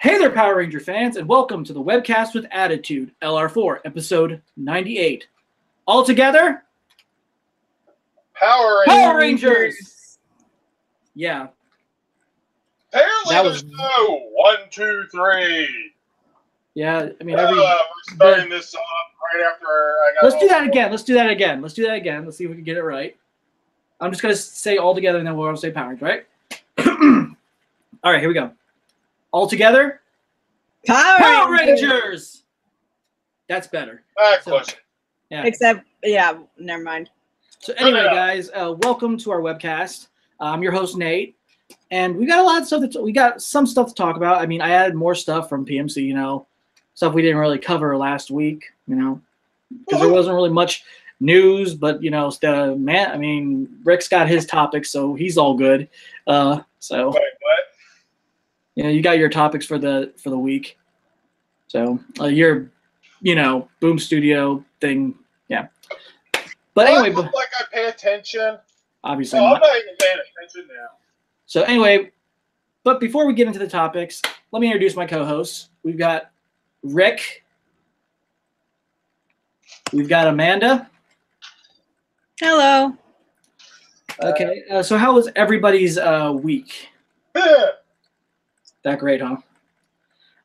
Hey there, Power Ranger fans, and welcome to the Webcast with Attitude, LR4, episode 98. All together, Power Rangers! Yeah. Apparently That there's was- no 1, 2, 3. Yeah, I mean, We're starting this off right after I got Let's do off that work. again. Let's do that again. Let's see if we can get it right. I'm just going to say all together, and then we'll all say Power Rangers, right? All right, here we go. All together, Power Rangers! That's better. Close. Yeah. Except, yeah, never mind. So anyway, guys, welcome to our webcast. I'm your host, Nate, and we got a lot of stuff. We got some stuff to talk about. I mean, I added more stuff from PMC, stuff we didn't really cover last week, because there wasn't really much news. But Rick's got his topics, so he's all good. Wait, what? You got your topics for the week. So your, Boom Studio thing, yeah. But anyway, I look like I pay attention. obviously No, I'm not. not even paying attention now. So anyway, but before we get into the topics, let me introduce my co-hosts. We've got Rick. We've got Amanda. Hello. Okay, so how was everybody's week? Yeah, That great, huh?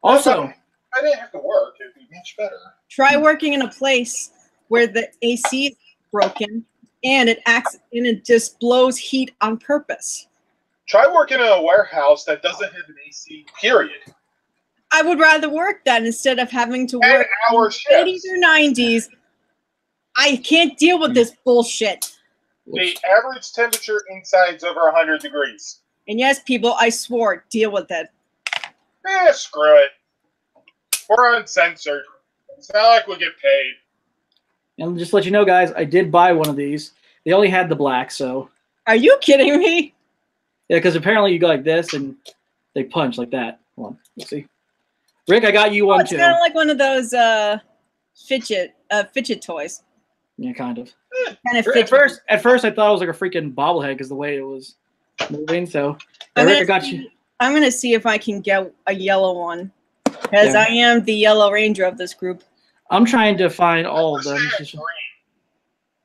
Also, I didn't have to work. It'd be much better. Try working in a place where the AC is broken and it just blows heat on purpose. Try working in a warehouse that doesn't have an AC, period. I would rather work that instead of having to 10 work hour in the 80s shifts. or 90s. I can't deal with this bullshit. The average temperature inside is over 100 degrees. And yes, people, I swore, deal with it. Screw it. We're uncensored. It's not like we get paid. and just to let you know, guys, I did buy one of these. They only had the black, so Are you kidding me? yeah, because apparently you go like this and they punch like that. Hold on, let's see. Rick, I got you one It's too. kind of like one of those fidget toys. Yeah, kind of. Kind of At first, I thought it was like a freaking bobblehead because the way it was moving. So, I'm Rick, I gonna got you. I'm gonna see if I can get a yellow one, because Yeah. I am the yellow ranger of this group. I'm trying to find all of I them. wish I had green.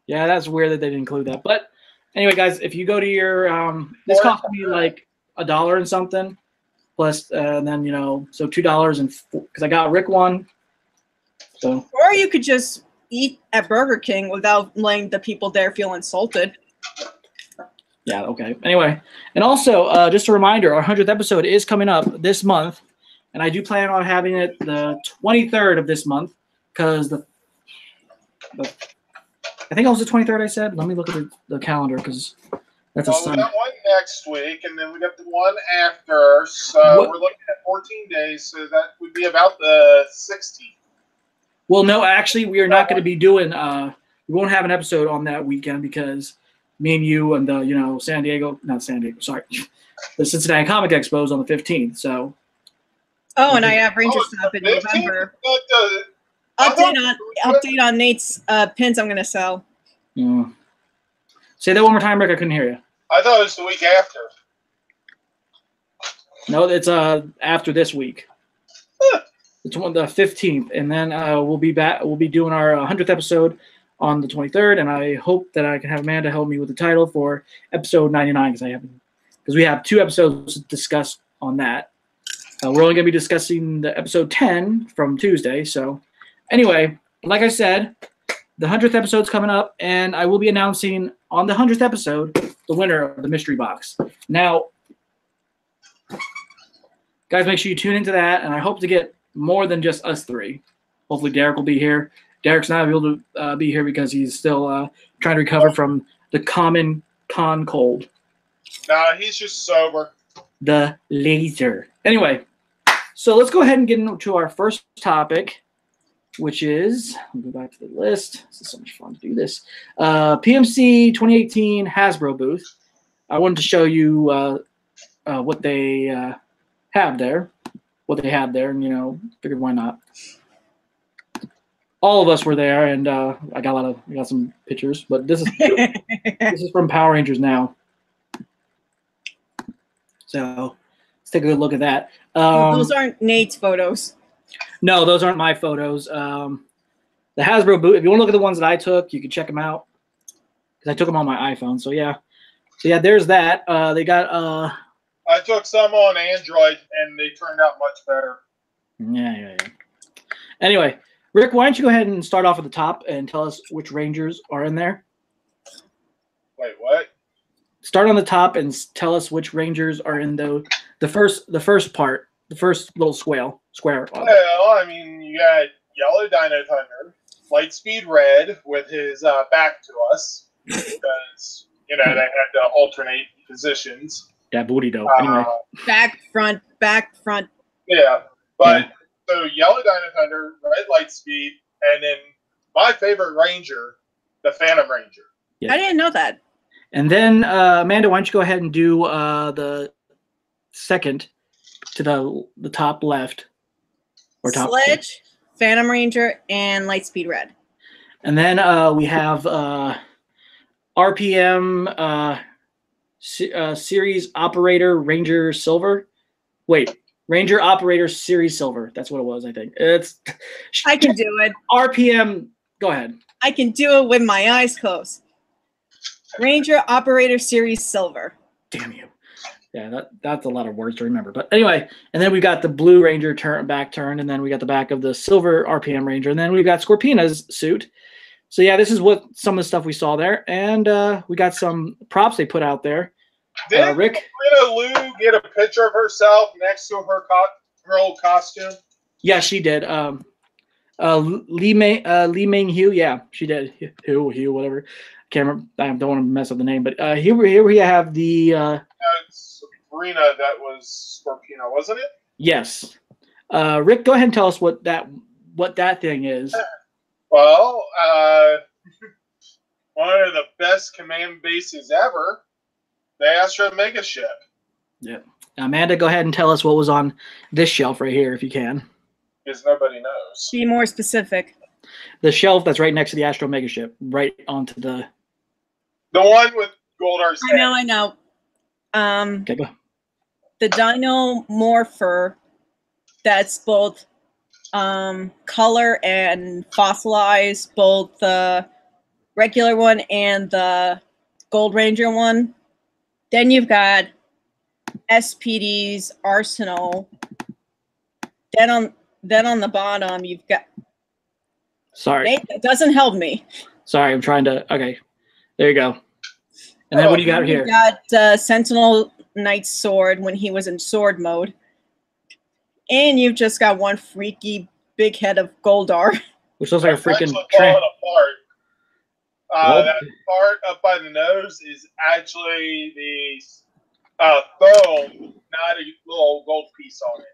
Yeah, that's weird that they didn't include that. But anyway, guys, if you go to your, this cost me like $1 and something, plus, and then so $2 and because I got Rick one. So Or you could just eat at Burger King without letting the people there feel insulted. yeah, okay. Anyway, and also just a reminder, our 100th episode is coming up this month, and I do plan on having it the 23rd of this month because I think it was the 23rd. I said. Let me look at the calendar because that's a Well, we Sunday. got one next week, and then we got the one after. So What- we're looking at 14 days. So that would be about the 16th. Well, no, actually, we are not going to be doing. We won't have an episode on that weekend because me and you and the not San Diego, sorry, the Cincinnati Comic Expo is on the 15th. So Oh, and I have Ranger Oh, Stop in 15th? November. I thought- Update on Nate's pins I'm gonna sell. say that one more time, Rick. I couldn't hear you. I thought it was the week after. No, it's after this week. It's on the 15th, and then we'll be back. We'll be doing our 100th episode on the 23rd, and I hope that I can have Amanda help me with the title for episode 99 because we have 2 episodes to discuss on that. We're only going to be discussing the episode 10 from Tuesday. So anyway, like I said, the 100th episode's coming up, and I will be announcing on the 100th episode the winner of the mystery box. Now, guys, make sure you tune into that, and I hope to get more than just us 3. Hopefully Derek will be here. Derek's not able to be here because he's still trying to recover from the common con cold, Nah, he's just sober. the laser. Anyway, so let's go ahead and get into our first topic, which is, I'll go back to the list. This is so much fun to do this. PMC 2018 Hasbro booth. I wanted to show you what they have there. What they had there, and figured why not. All of us were there, and I got some pictures. But this is from Power Rangers Now. So let's take a good look at that. Those aren't Nate's photos. No, those aren't my photos. The Hasbro boot. If you want to look at the ones that I took, you can check them out because I took them on my iPhone. So yeah, there's that. They got. I took some on Android, and they turned out much better. Yeah. Anyway, Rick, why don't you go ahead and start off at the top and tell us which Rangers are in there? Wait, what? Start on the top and tell us which Rangers are in the first part, the first little square. Well, I mean, you got Yellow Dino Thunder, Lightspeed Red with his back to us because they had to alternate positions. Yeah, booty dope. Anyway, Back, front. Yeah, but so Yellow Dino Thunder, Red Lightspeed, and then my favorite Ranger, the Phantom Ranger. Yeah. I didn't know that. And then Amanda, why don't you go ahead and do the second to the top left or top Sledge, Phantom Ranger, and Lightspeed Red. And then we have RPM Series Operator Ranger Silver. Wait, Ranger Operator Series Silver. That's what it was, I think. I can do it. RPM, go ahead. I can do it with my eyes closed. Ranger Operator Series Silver. Damn you. Yeah, that's a lot of words to remember. But anyway, and then we got the Blue Ranger back turned, and then we got the back of the Silver RPM Ranger, and then we've got Scorpina's suit. So yeah, this is what some of the stuff we saw there, and we got some props they put out there. Did Rick? Lou get a picture of herself next to her old costume? Yeah, she did. Lee Ming Hugh, yeah, she did. Hugh, whatever. Can't remember. I don't want to mess up the name, but here we have the. Sabrina, that was Scorpina, wasn't it? Yes. Rick, go ahead and tell us what that thing is. Well, one of the best command bases ever, the Astro Mega Ship. Yeah. Amanda, go ahead and tell us what was on this shelf right here, if you can. Because nobody knows. Be more specific. The shelf that's right next to the Astro Mega Ship, right onto the. The one with Goldar's head. I know. Okay, go. The Dino Morpher, that's both color and fossilized, both the regular one and the Gold Ranger one. Then you've got SPD's Arsenal. Then on the bottom you've got. Sorry. That doesn't help me. Sorry, I'm trying to. Okay, there you go. And then what do you got here? You got Sentinel Knight's sword when he was in sword mode. And you've just got one freaky big head of Goldar. Which looks like a freaking falling apart. That part up by the nose is actually the foam, not a little gold piece on it.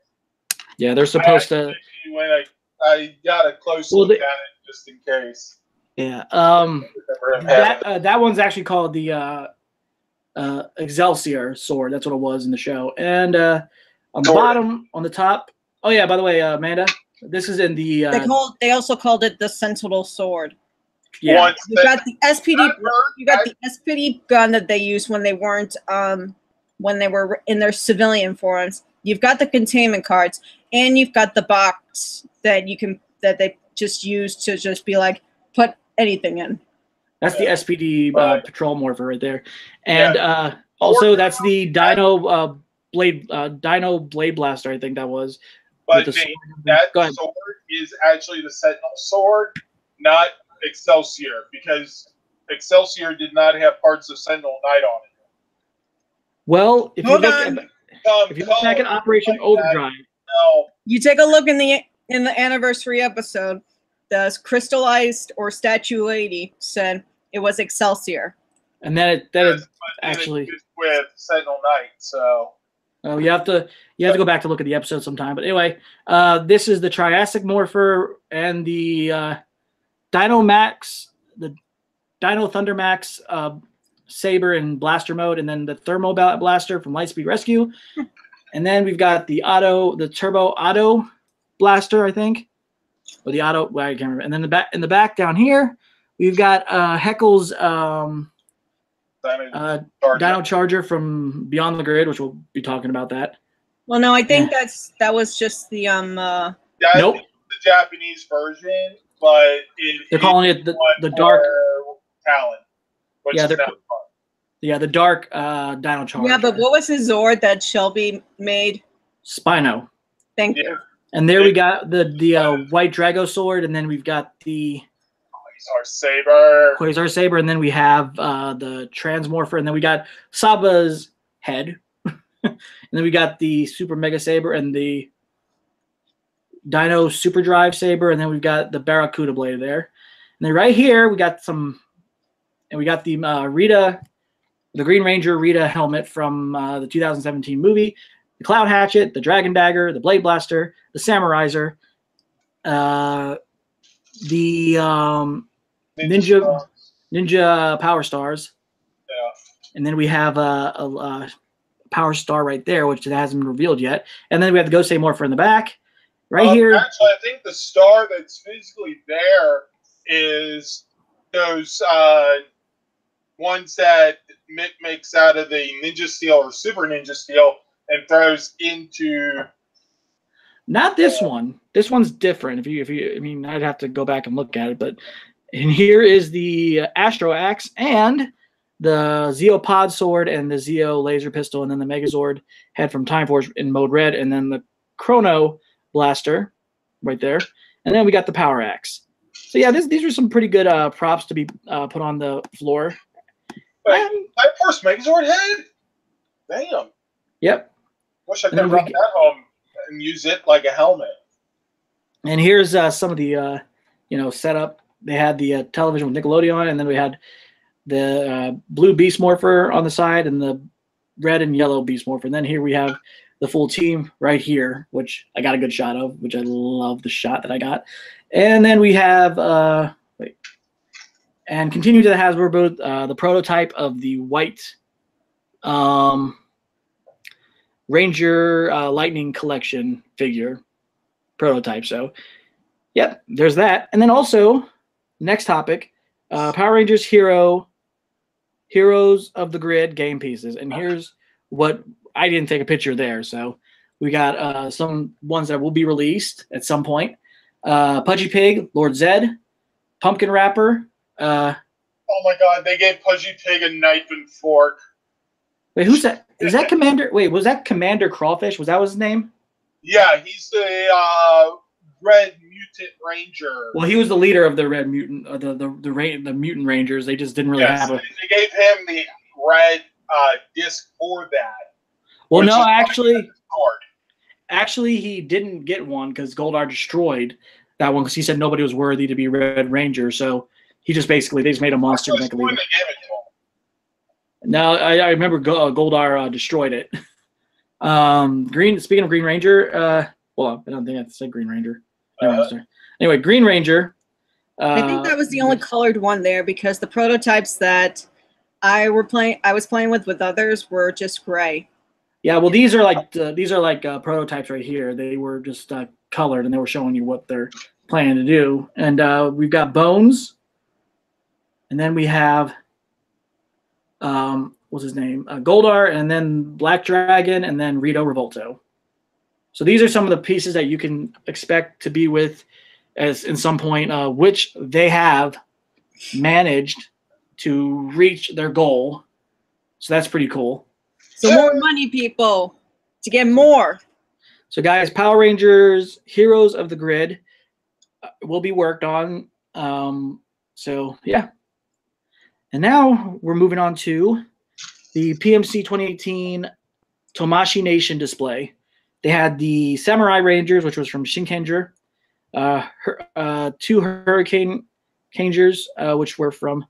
Yeah, they're supposed to. When I got a close look at it just in case. Yeah. That one's actually called the Excelsior sword. That's what it was in the show. And on the bottom, on the top. Oh yeah. By the way, Amanda, this is in the. They also called it the Sentinel sword. Yeah. You got the SPD. You got the SPD gun that they used when they weren't when they were in their civilian forms. You've got the containment cards, and you've got the box that they just use to just be like put anything in. That's the SPD patrol morpher right there, and also that's the Dino Blade Blaster. I think that was. But that sword is actually the Sentinel sword, not Excelsior, because Excelsior did not have parts of Sentinel Knight on it. Well, if you look back at Operation Overdrive, you take a look in the anniversary episode. The crystallized or Statue Lady said it was Excelsior, and then it actually with Sentinel Knight. So you have to go back to look at the episode sometime. But anyway, this is the Triassic Morpher and the Dino Max, the Dino Thunder Max Saber in blaster mode, and then the Thermo Blaster from Lightspeed Rescue, and then we've got the Turbo Auto Blaster, I think. Or the auto, well, I can't remember. And then in the back down here, we've got Heckle's Dino Charger from Beyond the Grid, which we'll be talking about that. Well, no, I think that was just the That's Nope. the Japanese version, but They're calling it the dark. Talon, which Yeah, is they're now fun. Yeah, the dark Dino Charge. Yeah, but what was the Zord that Shelby made? Spino. Thank Yeah. you. And there we got the white Drago sword, and then we've got the Our saber. Quasar Saber, and then we have the Transmorpher, and then we got Saba's head. And then we got the Super Mega Saber and the Dino Super Drive Saber, and then we've got the Barracuda blade there. And then right here we got the Rita, the Green Ranger Rita helmet from the 2017 movie, the Cloud Hatchet, the Dragon Dagger, the Blade Blaster, the Samuraizer, the Ninja Power Stars. Yeah. And then we have a Power Star right there, which hasn't been revealed yet. And then we have the Gosei Morpher in the back. Right here. Actually, I think the star that's physically there is those ones that Mick makes out of the Ninja Steel or Super Ninja Steel and throws into. Not this one. This one's different. I mean, I'd have to go back and look at it, but and here is the Astro Axe and the Zeo Pod Sword and the Zeo Laser Pistol, and then the Megazord head from Time Force in mode red, and then the Chrono Blaster right there, and then we got the Power Axe. So yeah, these are some pretty good props to be put on the floor. Wait, Time Force Megazord head? Damn. Yep. Wish I could brought that home and use it like a helmet. And here's some of the setup. They had the television with Nickelodeon, and then we had the blue Beast Morpher on the side and the red and yellow Beast Morpher. And then here we have the full team right here, which I got a good shot of, which I love the shot that I got. And then we have, and continue to the Hasbro booth, the prototype of the white Ranger Lightning Collection figure prototype. So, yep, there's that. And then also, next topic, Power Rangers Heroes of the Grid game pieces. And here's what I didn't take a picture there. So we got some ones that will be released at some point. Pudgy Pig, Lord Zed, Pumpkin Wrapper. Oh my God, they gave Pudgy Pig a knife and fork. Wait, who's that? Is that Commander? Wait, was that Commander Crawfish? Was that his name? Yeah, he's the Red Mutant Ranger. Well, he was the leader of the Red Mutant, the Mutant Rangers. They just didn't really have a. They gave him the red disc for that. Well, no, actually, he didn't get one because Goldar destroyed that one because he said nobody was worthy to be Red Ranger. So he just they just made a monster to make a leader. No, I remember Goldar destroyed it. Speaking of Green Ranger, well, I don't think I said Green Ranger. Anyway, Green Ranger. I think that was the only colored one there because the prototypes that I was playing with others were just gray. Yeah, well, these are like prototypes right here. They were just colored, and they were showing you what they're planning to do. And we've got Bones, and then we have what's his name? Goldar, and then Black Dragon, and then Rito Revolto. So these are some of the pieces that you can expect to be with as in some point, which they have managed to reach their goal. So that's pretty cool. So more money, people, to get more. So guys, Power Rangers Heroes of the Grid will be worked on. So yeah. And now we're moving on to the PMC 2018 Tomashi Nation display. They had the Samurai Rangers, which was from Shinkenger, two Hurricane Rangers, which were from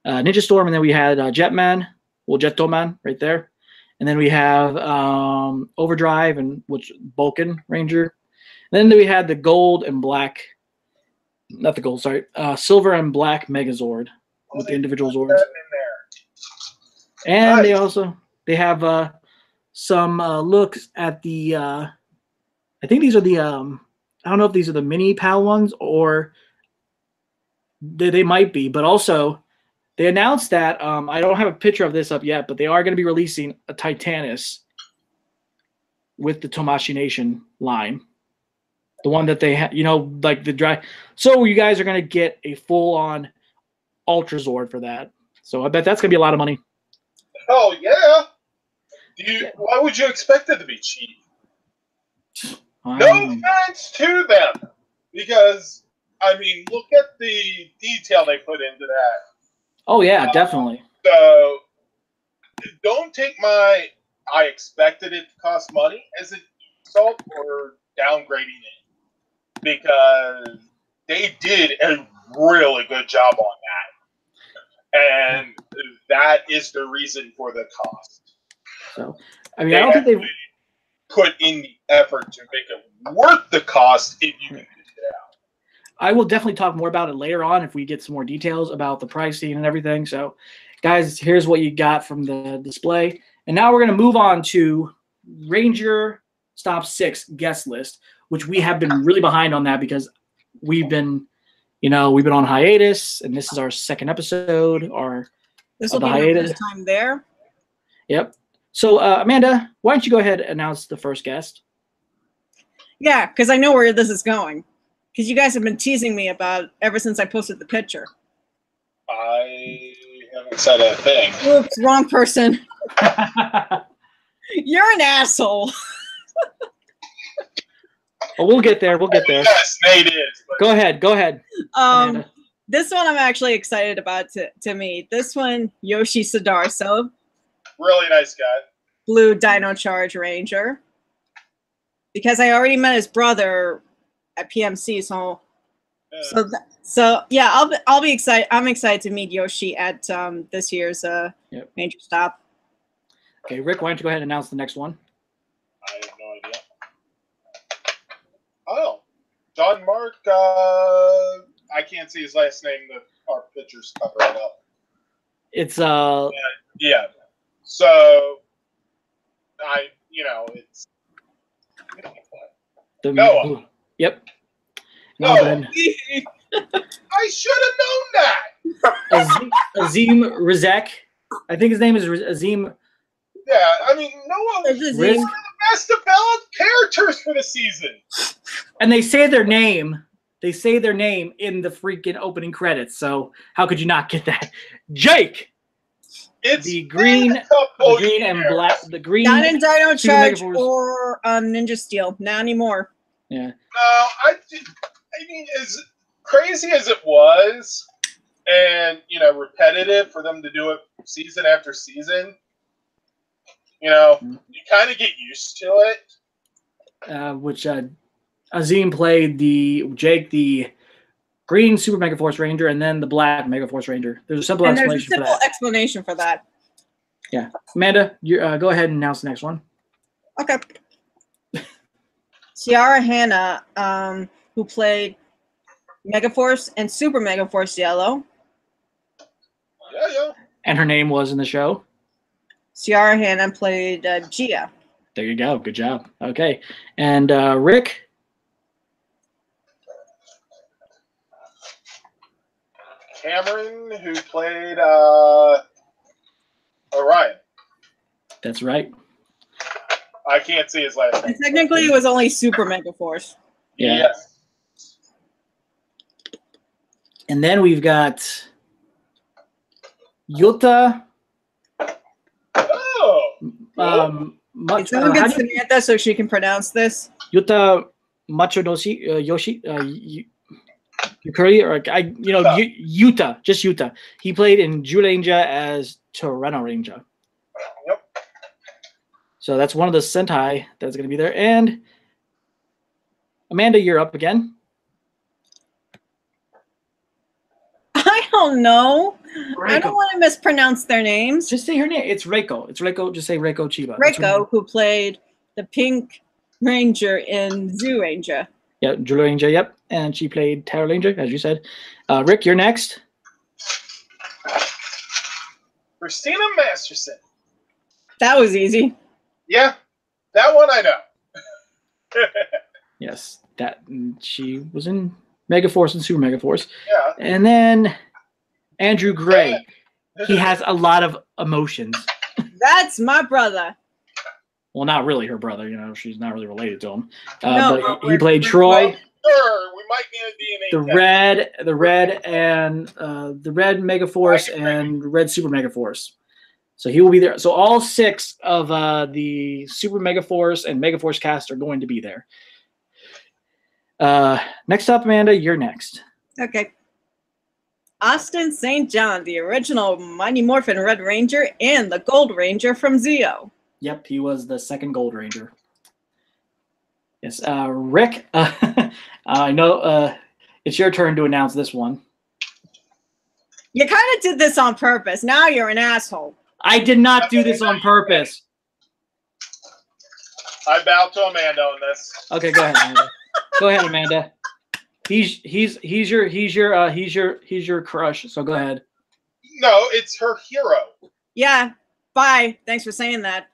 Ninja Storm, and then we had Jetman, Jetoman right there. And then we have Overdrive, and which Vulcan Ranger. And then we had the gold and black, not the gold, sorry, silver and black Megazord with the individual Zords. And nice. They have some looks at the, I think these are the, I don't know if these are the mini PAL ones or they might be, but also they announced that, I don't have a picture of this up yet, but they are going to be releasing a Titanus with the Tomashi Nation line. The one that they had, like the dry. So you guys are going to get a full-on Ultra Zord for that. So I bet that's going to be a lot of money. Oh, yeah. Why would you expect it to be cheap? No offense to them. Because, I mean, look at the detail they put into that. Oh, yeah, definitely. So, don't take my I expected it to cost money as an insult or downgrading it. Because they did a really good job on that. And that is the reason for the cost. So, I mean, I don't think they've put in the effort to make it worth the cost if you can get it out. I will definitely talk more about it later on if we get some more details about the pricing and everything. So, guys, here's what you got from the display. And now we're going to move on to Ranger Stop 6 guest list, which we have been really behind on that because we've been on hiatus, and this is our second episode. This will be the first time there. Yep. So, Amanda, why don't you go ahead and announce the first guest? Yeah, because I know where this is going. Because you guys have been teasing me about ever since I posted the picture. I haven't said a thing. Oops, wrong person. You're an asshole. Well, we'll get there. Yes, Nate is. Go ahead. Amanda. This one I'm actually excited about to meet. This one, Yoshi Sudarso. Really nice guy. Blue Dino Charge Ranger. Because I already met his brother at PMC, so yeah, I'll be excited. I'm excited to meet Yoshi at this year's Ranger Stop. Okay, Rick, why don't you go ahead and announce the next one? I have no idea. Oh, John Mark. I can't see his last name. Our pictures cover it up. It's yeah. So it's Noah. Yep. No. I should have known that. Azim Rizek. I think his name is Azim. Yeah, I mean, Noah is one of the best developed characters for the season. And they say their name. They say their name in the freaking opening credits. So how could you not get that? Jake. It's the green and black. The green. Not in Dino Charge or Ninja Steel. Not anymore. Yeah. No, I mean, as crazy as it was, and repetitive for them to do it season after season, you kind of get used to it. Which Azim played Jake, the green Super Mega Force Ranger, and then the black Mega Force Ranger. There's a simple explanation for that. Yeah, Amanda, you go ahead and announce the next one. Okay. Ciara Hanna, who played Mega Force and Super Mega Force Yellow. Yeah. And her name was in the show. Ciara Hanna played Gia. There you go. Good job. Okay. And Rick? Cameron, who played Orion. That's right. I can't see his last name. And technically, it was only Super Mega Force. Yeah. Yes. And then we've got Yuta. Oh. Someone get Samantha so she can pronounce this. Yuta Machonoshi Yoshi Yukuri, or Yuta, just Yuta. He played in Zyuranger as Tyranno Ranger. Yep. So that's one of the Sentai that's going to be there. And Amanda, you're up again. I don't know. Reiko. I don't want to mispronounce their names. Just say her name. It's Reiko. It's Reiko. Just say Reiko Chiba. Reiko, who played the Pink Ranger in Zyuranger. Yeah, Zyuranger, yep. And she played Terra Ranger, as you said. Rick, you're next. Christina Masterson. That was easy. Yeah, that one I know. Yes, she was in Mega Force and Super Mega Force. Yeah. And then Andrew Gray. He has a lot of emotions. That's my brother. Well, not really her brother. You know, she's not really related to him. No, but he played Troy. Sure, we might need a DNA test. The red Megaforce and red Super Megaforce. So he will be there. So all 6 of the Super Megaforce and Megaforce cast are going to be there. Next up, Amanda, you're next. Okay. Austin St. John, the original Mighty Morphin Red Ranger and the Gold Ranger from Zeo. Yep, he was the second Gold Ranger. Yes, Rick, I know it's your turn to announce this one. You kind of did this on purpose. Now you're an asshole. I did not do this on purpose. I bow to Amanda on this. Okay, go ahead, Amanda. Go ahead, Amanda. He's your crush. So go ahead. No, it's her hero. Yeah. Bye. Thanks for saying that.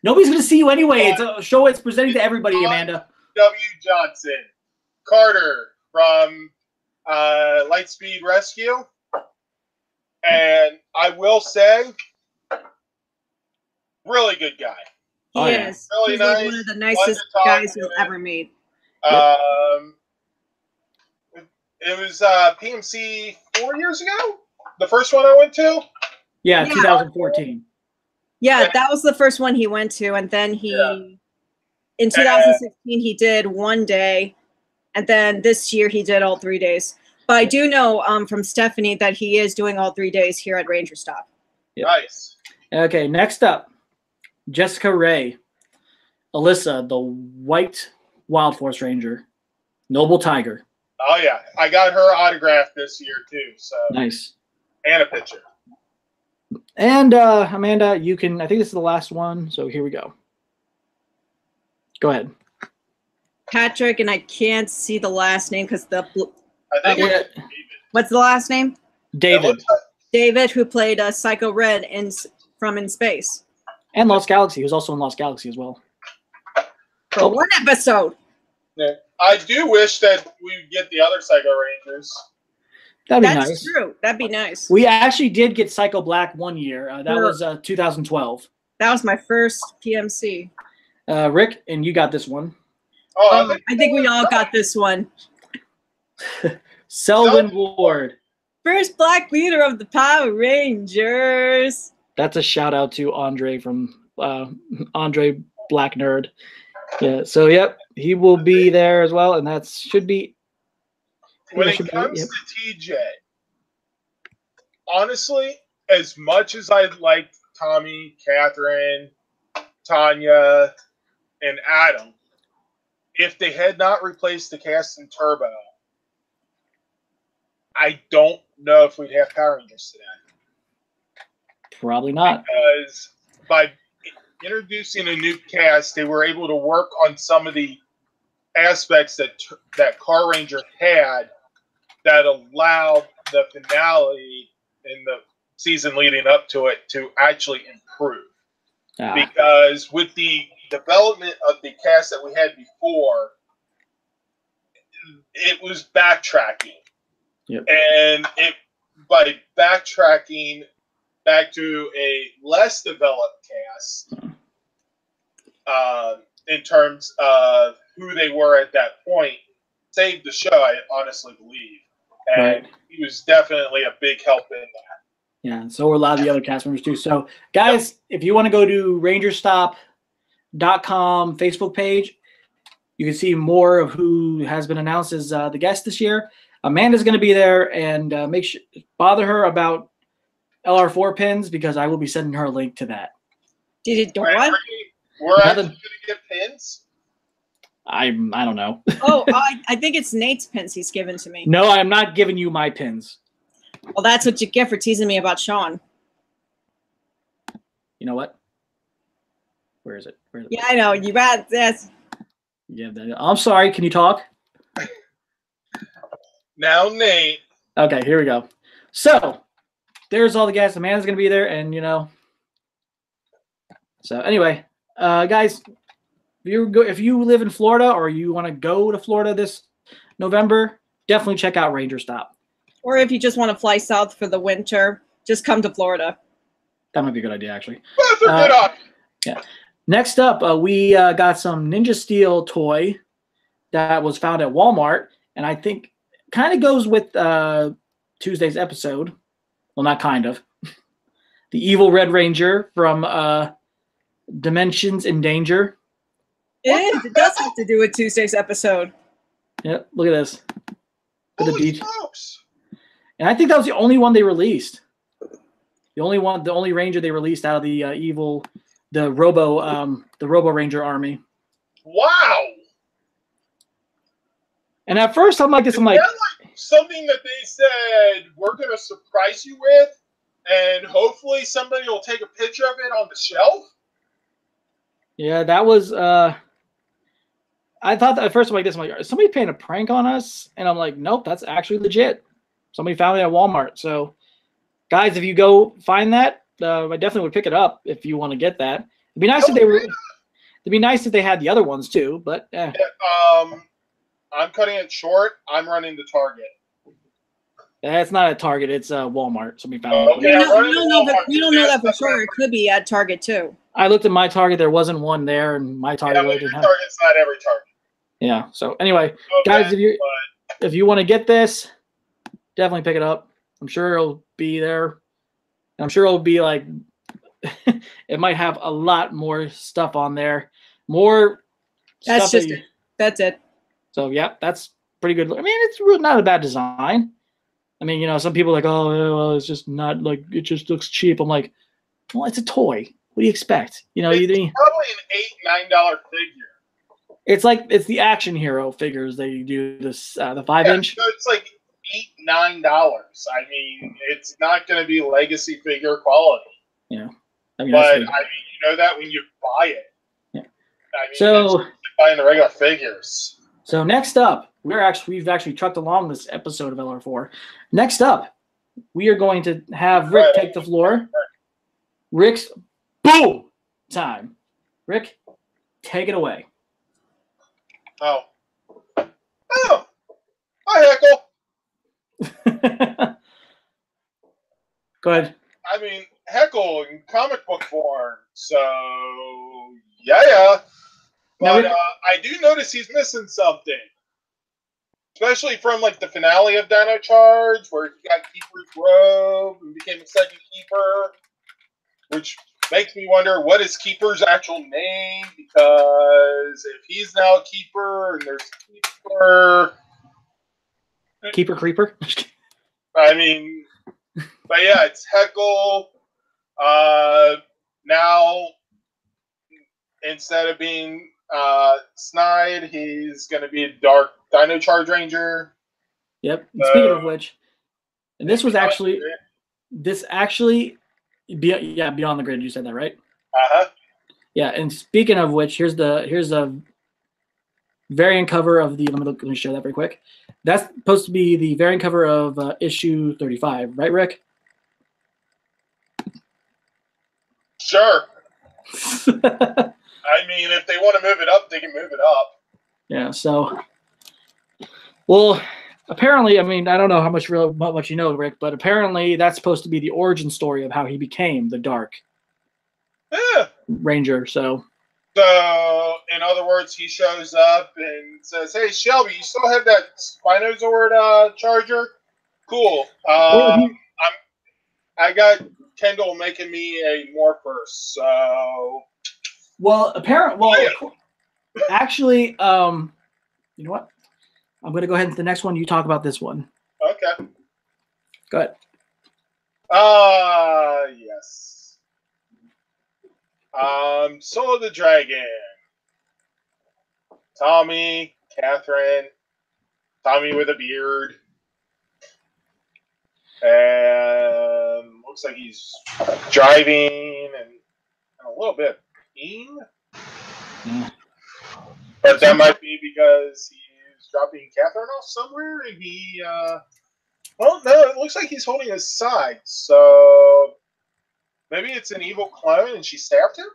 Nobody's gonna see you anyway. It's a show. It's presenting to everybody, Amanda. W. Johnson, Carter from Lightspeed Rescue, and I will say, really good guy. Oh, He yeah. is. Really He's like nice. one of the Fun nicest to talk guys to. you'll ever meet. It was PMC 4 years ago. The first one I went to. Yeah, Yeah. 2014. Yeah, that was the first one he went to, and then in 2016 he did one day, and then this year he did all 3 days. But I do know from Stephanie that he is doing all 3 days here at Ranger Stop. Yep. Nice. Okay, next up, Jessica Ray, Alyssa, the White Wild Force Ranger, Noble Tiger. Oh yeah, I got her autograph this year too. So Nice. and a picture. And Amanda, you can. I think this is the last one. So here we go. Go ahead. Patrick, and I can't see the last name because I think Yeah. it's what's the last name? David David, who played Psycho Red from In Space and Lost Galaxy, who's also in Lost Galaxy as well. for one episode. Yeah. I do wish that we would get the other Psycho Rangers. That'd be That's nice. true. That'd be nice. We actually did get Psycho Black one year. That was 2012. That was my first PMC. Rick, and you got this one. Oh, I think we all got this one. Selwyn Ward. First black leader of the Power Rangers. That's a shout out to Andre from Andre Black Nerd. Yeah. So yep, he will be there as well, and that should be. when it comes to TJ, honestly, as much as I liked Tommy, Catherine, Tanya, and Adam, if they had not replaced the cast in Turbo, I don't know if we'd have Power Rangers today. Probably not. Because by introducing a new cast, they were able to work on some of the aspects that Car Ranger had that allowed the finale in the season leading up to it to actually improve. Because with the development of the cast that we had before, it was backtracking. Yep. And by backtracking back to a less developed cast, in terms of who they were at that point, saved the show, I honestly believe. And Right. he was definitely a big help in that. Yeah, so were a lot of the other cast members too. So, guys, if you want to go to rangerstop.com Facebook page, you can see more of who has been announced as the guest this year. Amanda's going to be there, and make sure bother her about LR4 pins because I will be sending her a link to that. Did it do We're what? actually going to get pins. I don't know. Oh, I think it's Nate's pins he's given to me. No, I'm not giving you my pins. Well, that's what you get for teasing me about Sean. You know what? Where is it? Where is it? Yeah, I know. You got this. Yeah, I'm sorry. Can you talk? Now, Nate. Okay, here we go. So, there's all the guests. Amanda's going to be there, and, So, anyway, guys, if you live in Florida or you want to go to Florida this November, definitely check out Ranger Stop. Or if you just want to fly south for the winter, just come to Florida. That might be a good idea, actually. Both are good options. Yeah. Next up, we got some Ninja Steel toy that was found at Walmart, and I think kind of goes with Tuesday's episode. Well, not kind of. The Evil Red Ranger from Dimensions in Danger. It does have to do with Tuesday's episode. Yep, look at this. Holy smokes. And I think that was the only one they released. The only Ranger they released out of the the Robo Ranger army. Wow. And at first I'm like this, I'm like, something that they said we're gonna surprise you with, and hopefully somebody will take a picture of it on the shelf. yeah, that was I thought that at first I'm like this, I'm like, is somebody playing a prank on us? And I'm like, nope, that's actually legit. Somebody found it at Walmart. So guys, if you go find that, I definitely would pick it up if you want to get that. It'd be nice if they were. It'd be nice if they had the other ones too. But Yeah, I'm cutting it short. I'm running to Target. It's not at Target. It's Walmart. Somebody found it. Okay, We don't know that for sure. It could be at Target too. I looked at my Target. There wasn't one there, and my Target Yeah, really but didn't have. Target's not every Target. Yeah. So anyway, Okay, guys, but if you want to get this, definitely pick it up. I'm sure it'll be there. I'm sure it'll be like. It might have a lot more stuff on there. More. That's stuff just it. That's it. So yeah, that's pretty good. I mean, it's not a bad design. I mean, you know, some people are like, oh, well, it's just not like it just looks cheap. I'm like, well, it's a toy. What do you expect? You know, it's probably an $8-9 figure. It's like it's the Action Hero figures they do this the 5-inch. So it's like $8-9. I mean, it's not going to be legacy figure quality. Yeah, I mean, But that's I mean, you know that when you buy it. Yeah. I mean, So it's like buying the regular figures. So next up, we've actually trucked along this episode of LR4. Next up, we are going to have Rick take the floor. Rick's boom time. Rick, take it away. Oh. Hi, Heckle. Go ahead. I mean, Heckle in comic book form. So, yeah. But I do notice he's missing something. Especially from, like, the finale of Dino Charge, where he got Keeper's robe and became a second Keeper. Which makes me wonder, what is Keeper's actual name? Because if he's now a Keeper, and there's Keeper... Keeper Creeper? I mean... But yeah, it's Heckle. Now, instead of being Snide, he's going to be a Dark Dino Charge Ranger. Yep. And speaking of which, and this actually, Beyond the Grid. You said that, right? Uh-huh. Yeah. And speaking of which, here's a variant cover of the. Let me show that very quick. That's supposed to be the variant cover of issue 35, right, Rick? Sure. I mean, if they want to move it up, they can move it up. Yeah. So, well, apparently, I mean, I don't know how much you know, Rick, but apparently that's supposed to be the origin story of how he became the Dark Ranger. So, in other words, he shows up and says, "Hey, Shelby, you still have that Spinozord charger? Cool. I got Kendall making me a Morpher, so." Actually, you know what? I'm going to go ahead and the next one. You talk about this one. Okay. Go ahead. Yes. Soul of the Dragon. Tommy, Catherine, Tommy with a beard. And looks like he's driving and a little bit peeing. Yeah. But that might be because he's dropping Catherine off somewhere and he, well, no, it looks like he's holding his side. So maybe it's an evil clone and she stabbed him?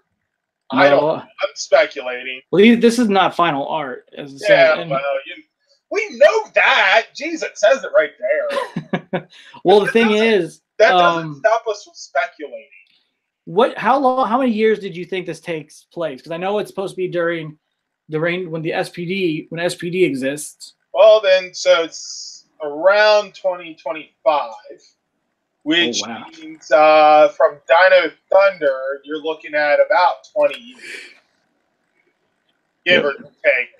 No. I don't know. I'm speculating. Well, this is not final art. As it Yeah, said. well, we know that. Jeez, it says it right there. Well, the thing is, that doesn't stop us from speculating. How many years did you think this takes place? Because I know it's supposed to be during the reign when SPD exists. Well, then, so it's around 2025, which means from Dino Thunder, you're looking at about 20 years, give or take.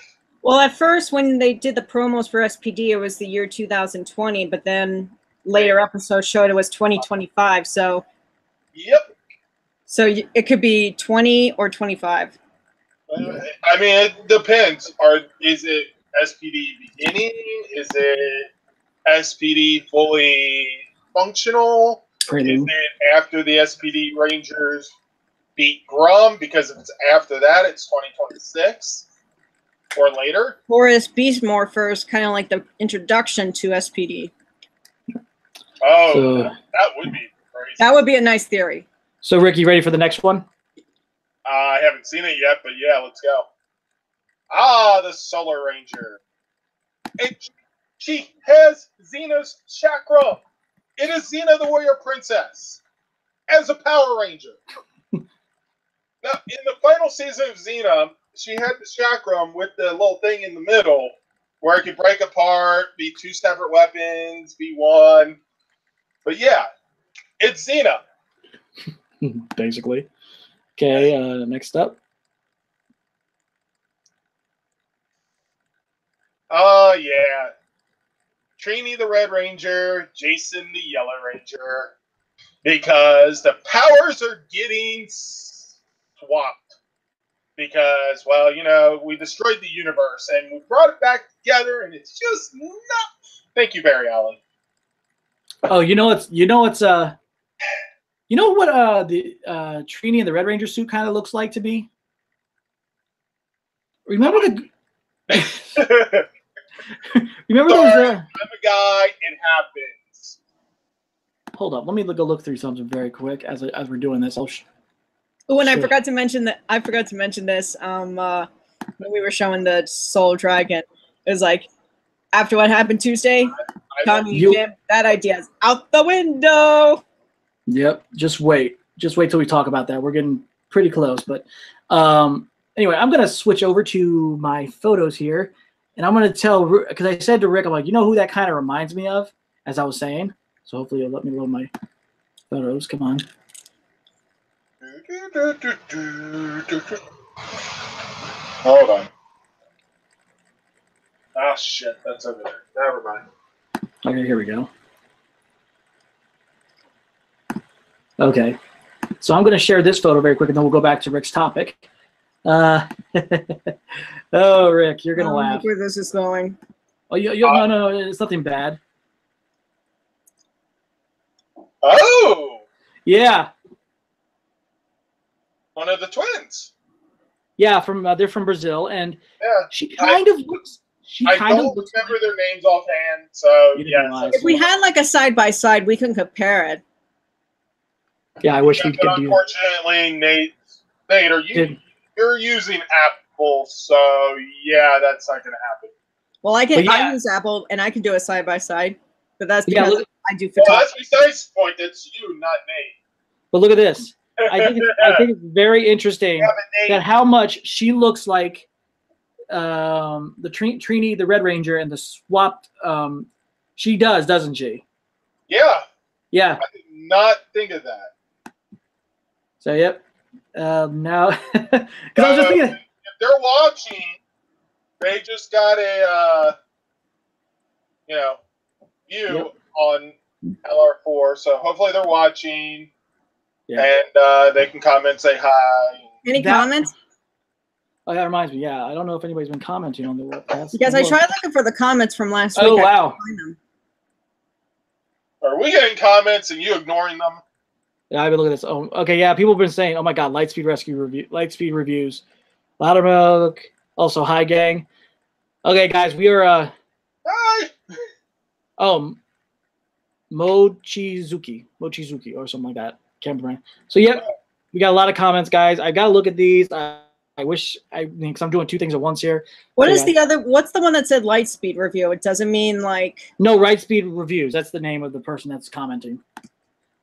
Well, at first, when they did the promos for SPD, it was the year 2020, but then later episodes showed it was 2025. So, yep. So it could be 20 or 25. I mean, it depends. Is it SPD beginning? Is it SPD fully functional? Is it after the SPD Rangers beat Grum? Because if it's after that, it's 2026 or later. Or is Beast Morphers kind of like the introduction to SPD? Oh, so, that would be crazy. That would be a nice theory. So, Rick, you ready for the next one? I haven't seen it yet, but yeah, let's go. The Solar Ranger. And she has Xena's chakra. It is Xena the Warrior Princess as a Power Ranger. Now, in the final season of Xena, she had the chakram with the little thing in the middle where it could break apart, be two separate weapons, be one. But yeah, it's Xena. Basically. Okay, next up. Yeah. Trini the Red Ranger, Jason the Yellow Ranger. Because the powers are getting swapped. Because, well, you know, we destroyed the universe and we brought it back together and it's just not. Thank you, Barry Allen. Oh, you know what the Trini and the Red Ranger suit kind of looks like to be? Remember the Remember those I'm a guy, it happens. Hold up, let me look through something very quick as we're doing this. Oh, and I forgot to mention that. I forgot to mention this. When we were showing the Soul Dragon, it was like after what happened Tuesday, Tommy Jim, that idea's out the window. Yep. Just wait till we talk about that. We're getting pretty close, but anyway, I'm gonna switch over to my photos here, and I'm gonna tell because I said to Rick, I'm like, you know who that kind of reminds me of, as I was saying. So hopefully you'll let me load my photos. Come on. Hold on. Ah, shit, that's over there. Never mind. Okay, here we go. Okay, so I'm going to share this photo very quick, and then we'll go back to Rick's topic. Oh, Rick, you're going to laugh. Where this is going. Oh, no, it's nothing bad. Oh! Yeah. One of the twins. Yeah, they're from Brazil, and she I don't remember their names offhand, so yeah. If we had like a side-by-side, we can compare it. Yeah, I wish we could do that. Unfortunately, Nate, you're using Apple, so yeah, that's not going to happen. Well, I use Apple, and I can do a side-by-side, but that's because I do photography. Well, that's besides the point. That's you, not Nate. But look at this. I think it's very interesting that how much she looks like the Trini, the Red Ranger, and the swapped. She does, doesn't she? Yeah. Yeah. I did not think of that. So yep. Now, because I was just thinking, if they're watching, they just got a view on LR4. So hopefully they're watching. Yeah. And they can comment, and say hi. Any comments? Oh, that reminds me. Yeah, I don't know if anybody's been commenting on the webcast. Because I tried looking for the comments from last week. Oh, wow. Are we getting comments and you ignoring them? Yeah, I've been looking at this. Oh, okay, yeah. People have been saying, "Oh my God, Lightspeed reviews, Loudermilk." Also, hi gang. Okay, guys, we are. Hi. Oh, Mochizuki, or something like that. Can't remember. So yeah, we got a lot of comments, guys. I gotta look at these. I wish because I'm doing two things at once here. What is the other? What's the one that said Lightspeed review? It doesn't mean like. No, Lightspeed reviews. That's the name of the person that's commenting.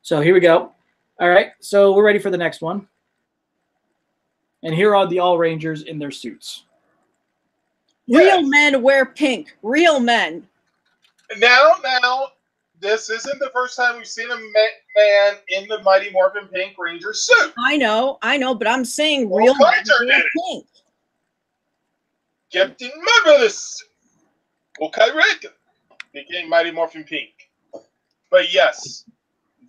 So here we go. All right, so we're ready for the next one. And here are the All Rangers in their suits. Real men wear pink. Real men. Now, this isn't the first time we've seen a man in the Mighty Morphin Pink Ranger suit. I know, but I'm saying real men wear pink. Captain Marvelous. Okay, Rick. Became Mighty Morphin Pink. But yes,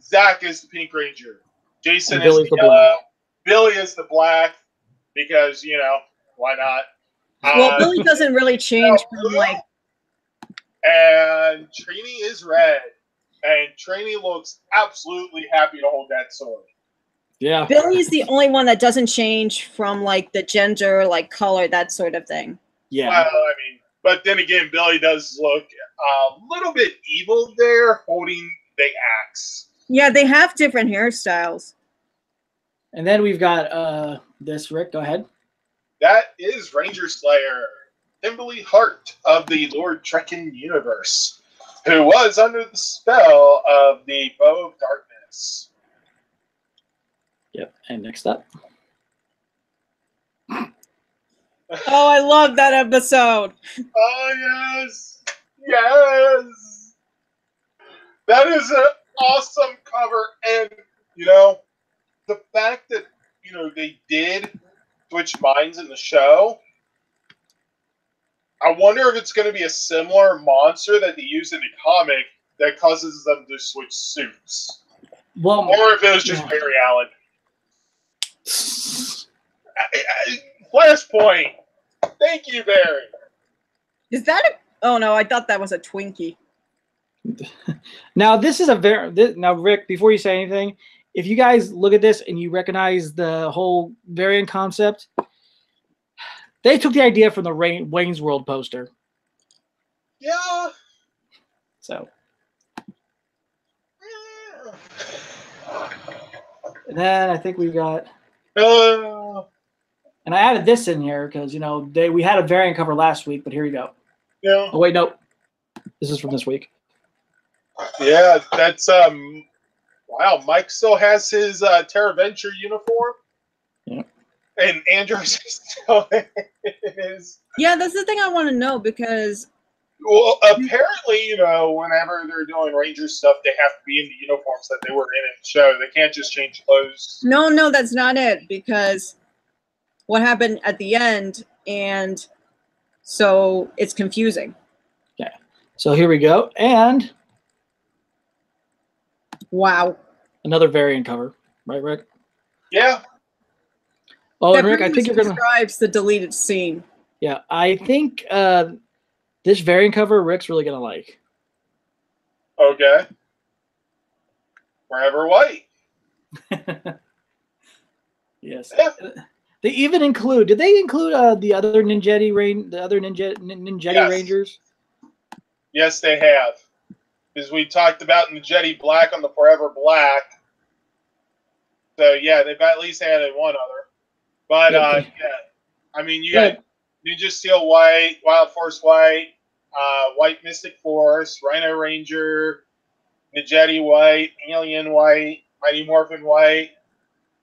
Zach is the Pink Ranger. Jason is the yellow. Billy is the black because, you know, why not? Well, Billy doesn't really change from like. And Trini is red. And Trini looks absolutely happy to hold that sword. Yeah. Billy's the only one that doesn't change from like the gender, like color, that sort of thing. Yeah. Well, I mean, but then again, Billy does look a little bit evil there, holding the axe. Yeah, they have different hairstyles. And then we've got this, Rick, go ahead. That is Ranger Slayer, Kimberly Hart of the Lord Trekken universe, who was under the spell of the Bow of Darkness. Yep, and next up. Oh, I love that episode. Oh, yes. Yes. That is an awesome cover. And, you know, the fact that, you know, they did switch minds in the show, I wonder if it's going to be a similar monster that they use in the comic that causes them to switch suits. Well, or if it was just Barry Allen. Flashpoint. Thank you, Barry. Is that a... Oh, no, I thought that was a Twinkie. Now, this is a very... Now, Rick, before you say anything, if you guys look at this and you recognize the whole variant concept, they took the idea from the Wayne's World poster. Yeah. So. And then I think we got... And I added this in here because, you know, we had a variant cover last week, but here you go. Yeah. Oh, wait, no. This is from this week. Yeah, that's... Wow, Mike still has his Terra Venture uniform. Yeah. And Andros still is. Yeah, that's the thing I want to know because... Well, apparently, you know, whenever they're doing Ranger stuff, they have to be in the uniforms that they were in the show. They can't just change clothes. No, that's not it. Because what happened at the end, and so it's confusing. Yeah. So here we go. And... Wow. Another variant cover. Right, Rick? Yeah. Oh, and Rick, I think you're going to... describes the deleted scene. Yeah, I think this variant cover Rick's really going to like. Okay. Forever White. Yes. Yeah. They even include... Did they include the other Ninjetti Yes. Rangers? Yes, they have. Because we talked about Ninjetti Black on the Forever Black. So, yeah, they've at least added one other. But, yeah. I mean, you got Ninja Steel White, Wild Force White, White Mystic Force, Rhino Ranger, Ninjetti White, Alien White, Mighty Morphin White,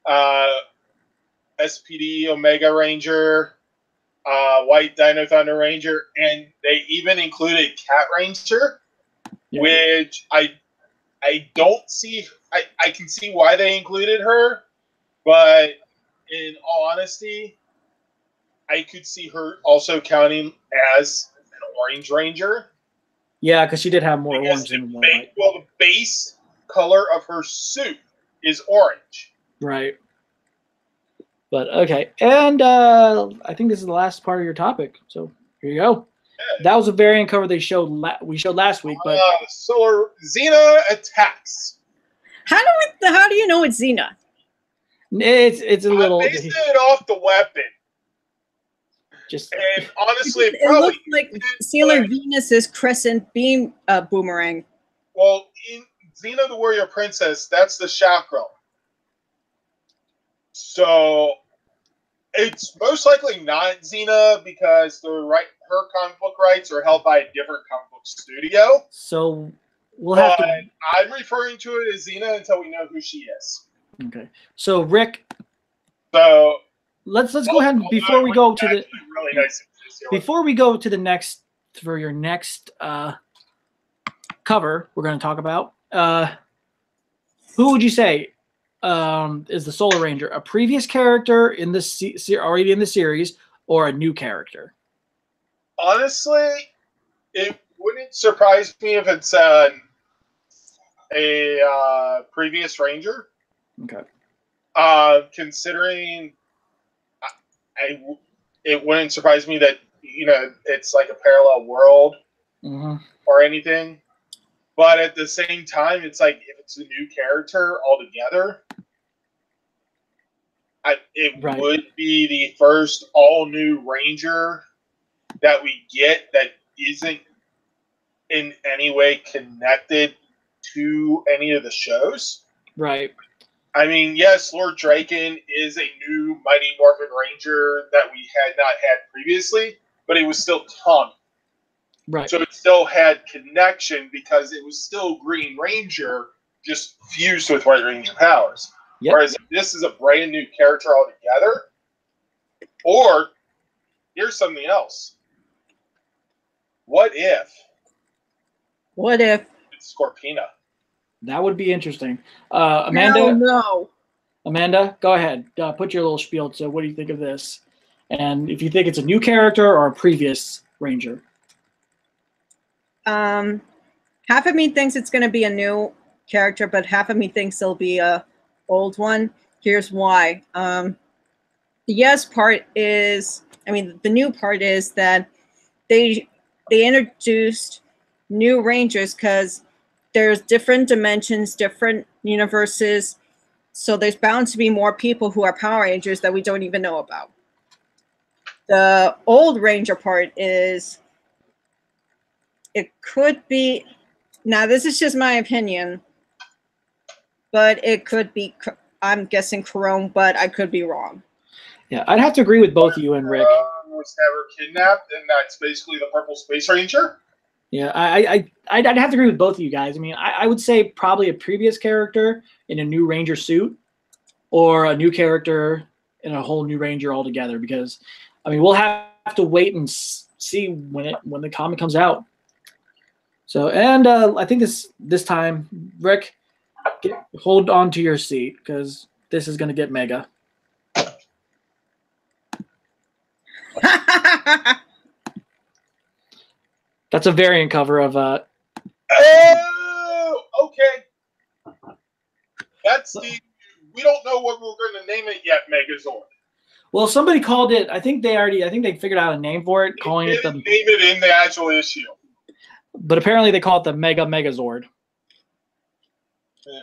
SPD Omega Ranger, White Dino Thunder Ranger, and they even included Cat Ranger, which I don't see. I can see why they included her, but in all honesty, I could see her also counting as an Orange Ranger. Yeah, because she did have more orange than white. Well, the base color of her suit is orange. Right. But, okay. And I think this is the last part of your topic. So, here you go. Yeah. That was a variant cover we showed last week. But Solar Xena Attacks. How do you know it's Xena? It's a little... I based it off the weapon. And honestly, it looks like Sailor Venus's crescent beam boomerang. Well, in Xena the Warrior Princess, that's the chakra. So it's most likely not Xena because her comic book rights are held by a different comic book studio. So we'll have to... I'm referring to it as Xena until we know who she is. Okay. So Rick, So let's go ahead and before we go to the really nice before we go to the next for your next cover we're going to talk about who would you say is the Solar Ranger, a previous character in the already in the series or a new character? Honestly, it wouldn't surprise me if it's a previous Ranger. Okay. Considering it wouldn't surprise me that it's like a parallel world or anything. But at the same time, it's like if it's a new character altogether, it would be the first all-new Ranger that we get that isn't in any way connected to any of the shows. Right. I mean, yes, Lord Draken is a new Mighty Morphin Ranger that we had not had previously, but it was still Tommy. Right. So it still had connection because it was still Green Ranger, just fused with White Ranger powers. Yep. Whereas if this is a brand new character altogether, or here's something else. What if? What if? It's Scorpina. That would be interesting. Amanda? Hell no. Amanda, go ahead. Put your little spiel to what do you think of this? And if you think it's a new character or a previous Ranger. Half of me thinks it's going to be a new character, but half of me thinks it'll be a old one. Here's why. The yes part is, the new part is that they introduced new Rangers because there's different dimensions, different universes, so there's bound to be more people who are Power Rangers that we don't even know about. The old Ranger part is, it could be, now this is just my opinion, but it could be, I'm guessing Chrome, but I could be wrong. Yeah, I'd have to agree with both you and Rick. Was never kidnapped, and that's basically the Purple Space Ranger. Yeah, I'd have to agree with both of you guys. I would say probably a previous character in a new Ranger suit, or a new character in a whole new Ranger altogether. Because, we'll have to wait and see when the comic comes out. So, and I think this time, Rick, hold on to your seat because this is going to get mega. That's a variant cover of Oh, okay. That's we don't know what we're going to name it yet, Megazord. Well, somebody called it. I think they figured out a name for it, calling it the. Name it in the actual issue. But apparently they call it the Megazord. Yeah.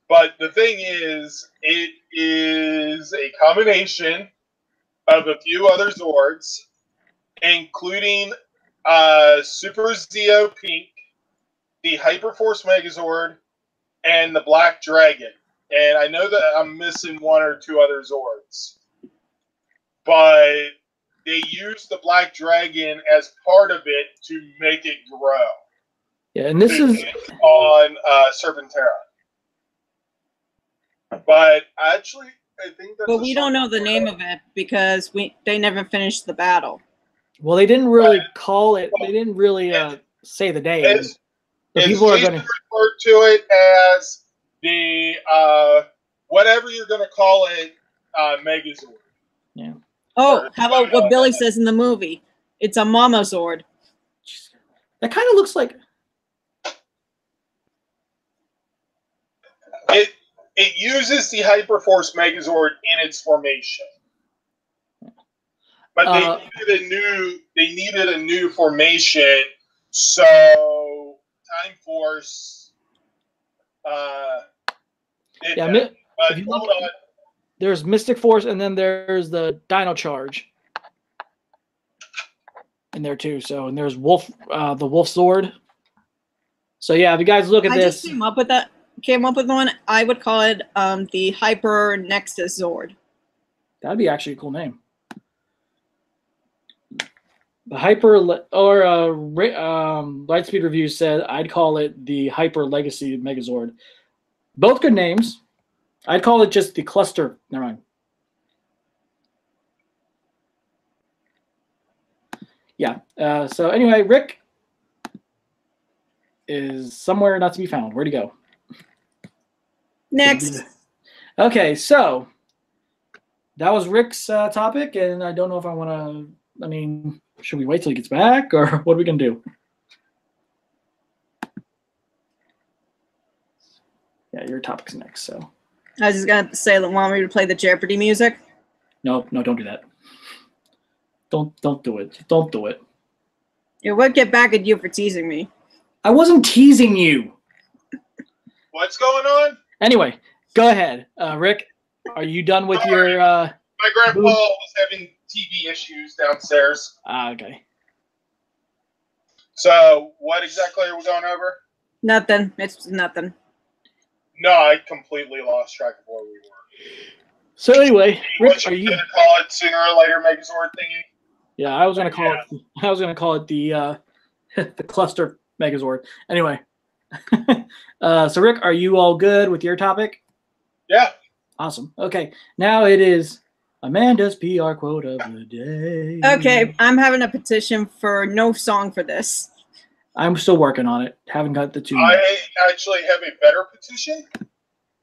But the thing is, it is a combination of a few other Zords, including Super Zeo Pink, the Hyperforce Megazord, and the Black Dragon. And I know that I'm missing one or two other Zords. But they used the Black Dragon as part of it to make it grow. Yeah, and this is on Serpentera. But actually, I think that's. But we don't know the name of it because they never finished the battle. Well, they didn't really call it. They didn't really say the name. People are going to refer to it as the whatever you're going to call it, Megazord. Yeah. Oh, how about what Billy says in the movie? It's a Mama Zord. That kind of looks like. It uses the Hyperforce Megazord in its formation. But they needed a new formation, so Time Force did that. But hold on. There's Mystic Force, and then there's the Dino Charge in there too. So, and there's Wolf, the Wolf Sword. So yeah, if you guys look at this, just came up with one. I would call it the Hyper Nexus Zord. That'd be actually a cool name. The Hyper Lightspeed Review said I'd call it the Hyper Legacy Megazord. Both good names. I'd call it just the cluster. Never mind. Yeah. So anyway, Rick is somewhere not to be found. Where'd he go? Next. Okay, so that was Rick's topic, and I don't know if I want to. I mean, should we wait till he gets back, or what are we gonna do? Yeah, your topic's next. So I was just gonna say, want me to play the Jeopardy music? no, don't do that. Don't do it. Don't do it. It would get back at you for teasing me. I wasn't teasing you. What's going on? Anyway, go ahead, Rick. Are you done with your? My grandpa was having TV issues downstairs. Okay. So, what exactly are we going over? Nothing. It's nothing. No, I completely lost track of where we were. So anyway, Rick, What are you you? gonna call it sooner or later Megazord thingy? Yeah, I was gonna call it. I was gonna call it the the cluster Megazord. Anyway, so Rick, are you all good with your topic? Yeah. Awesome. Okay, now it is Amanda's PR quote of the day. Okay, I'm having a petition for no song for this. I'm still working on it. Haven't got the two. I actually have a better petition There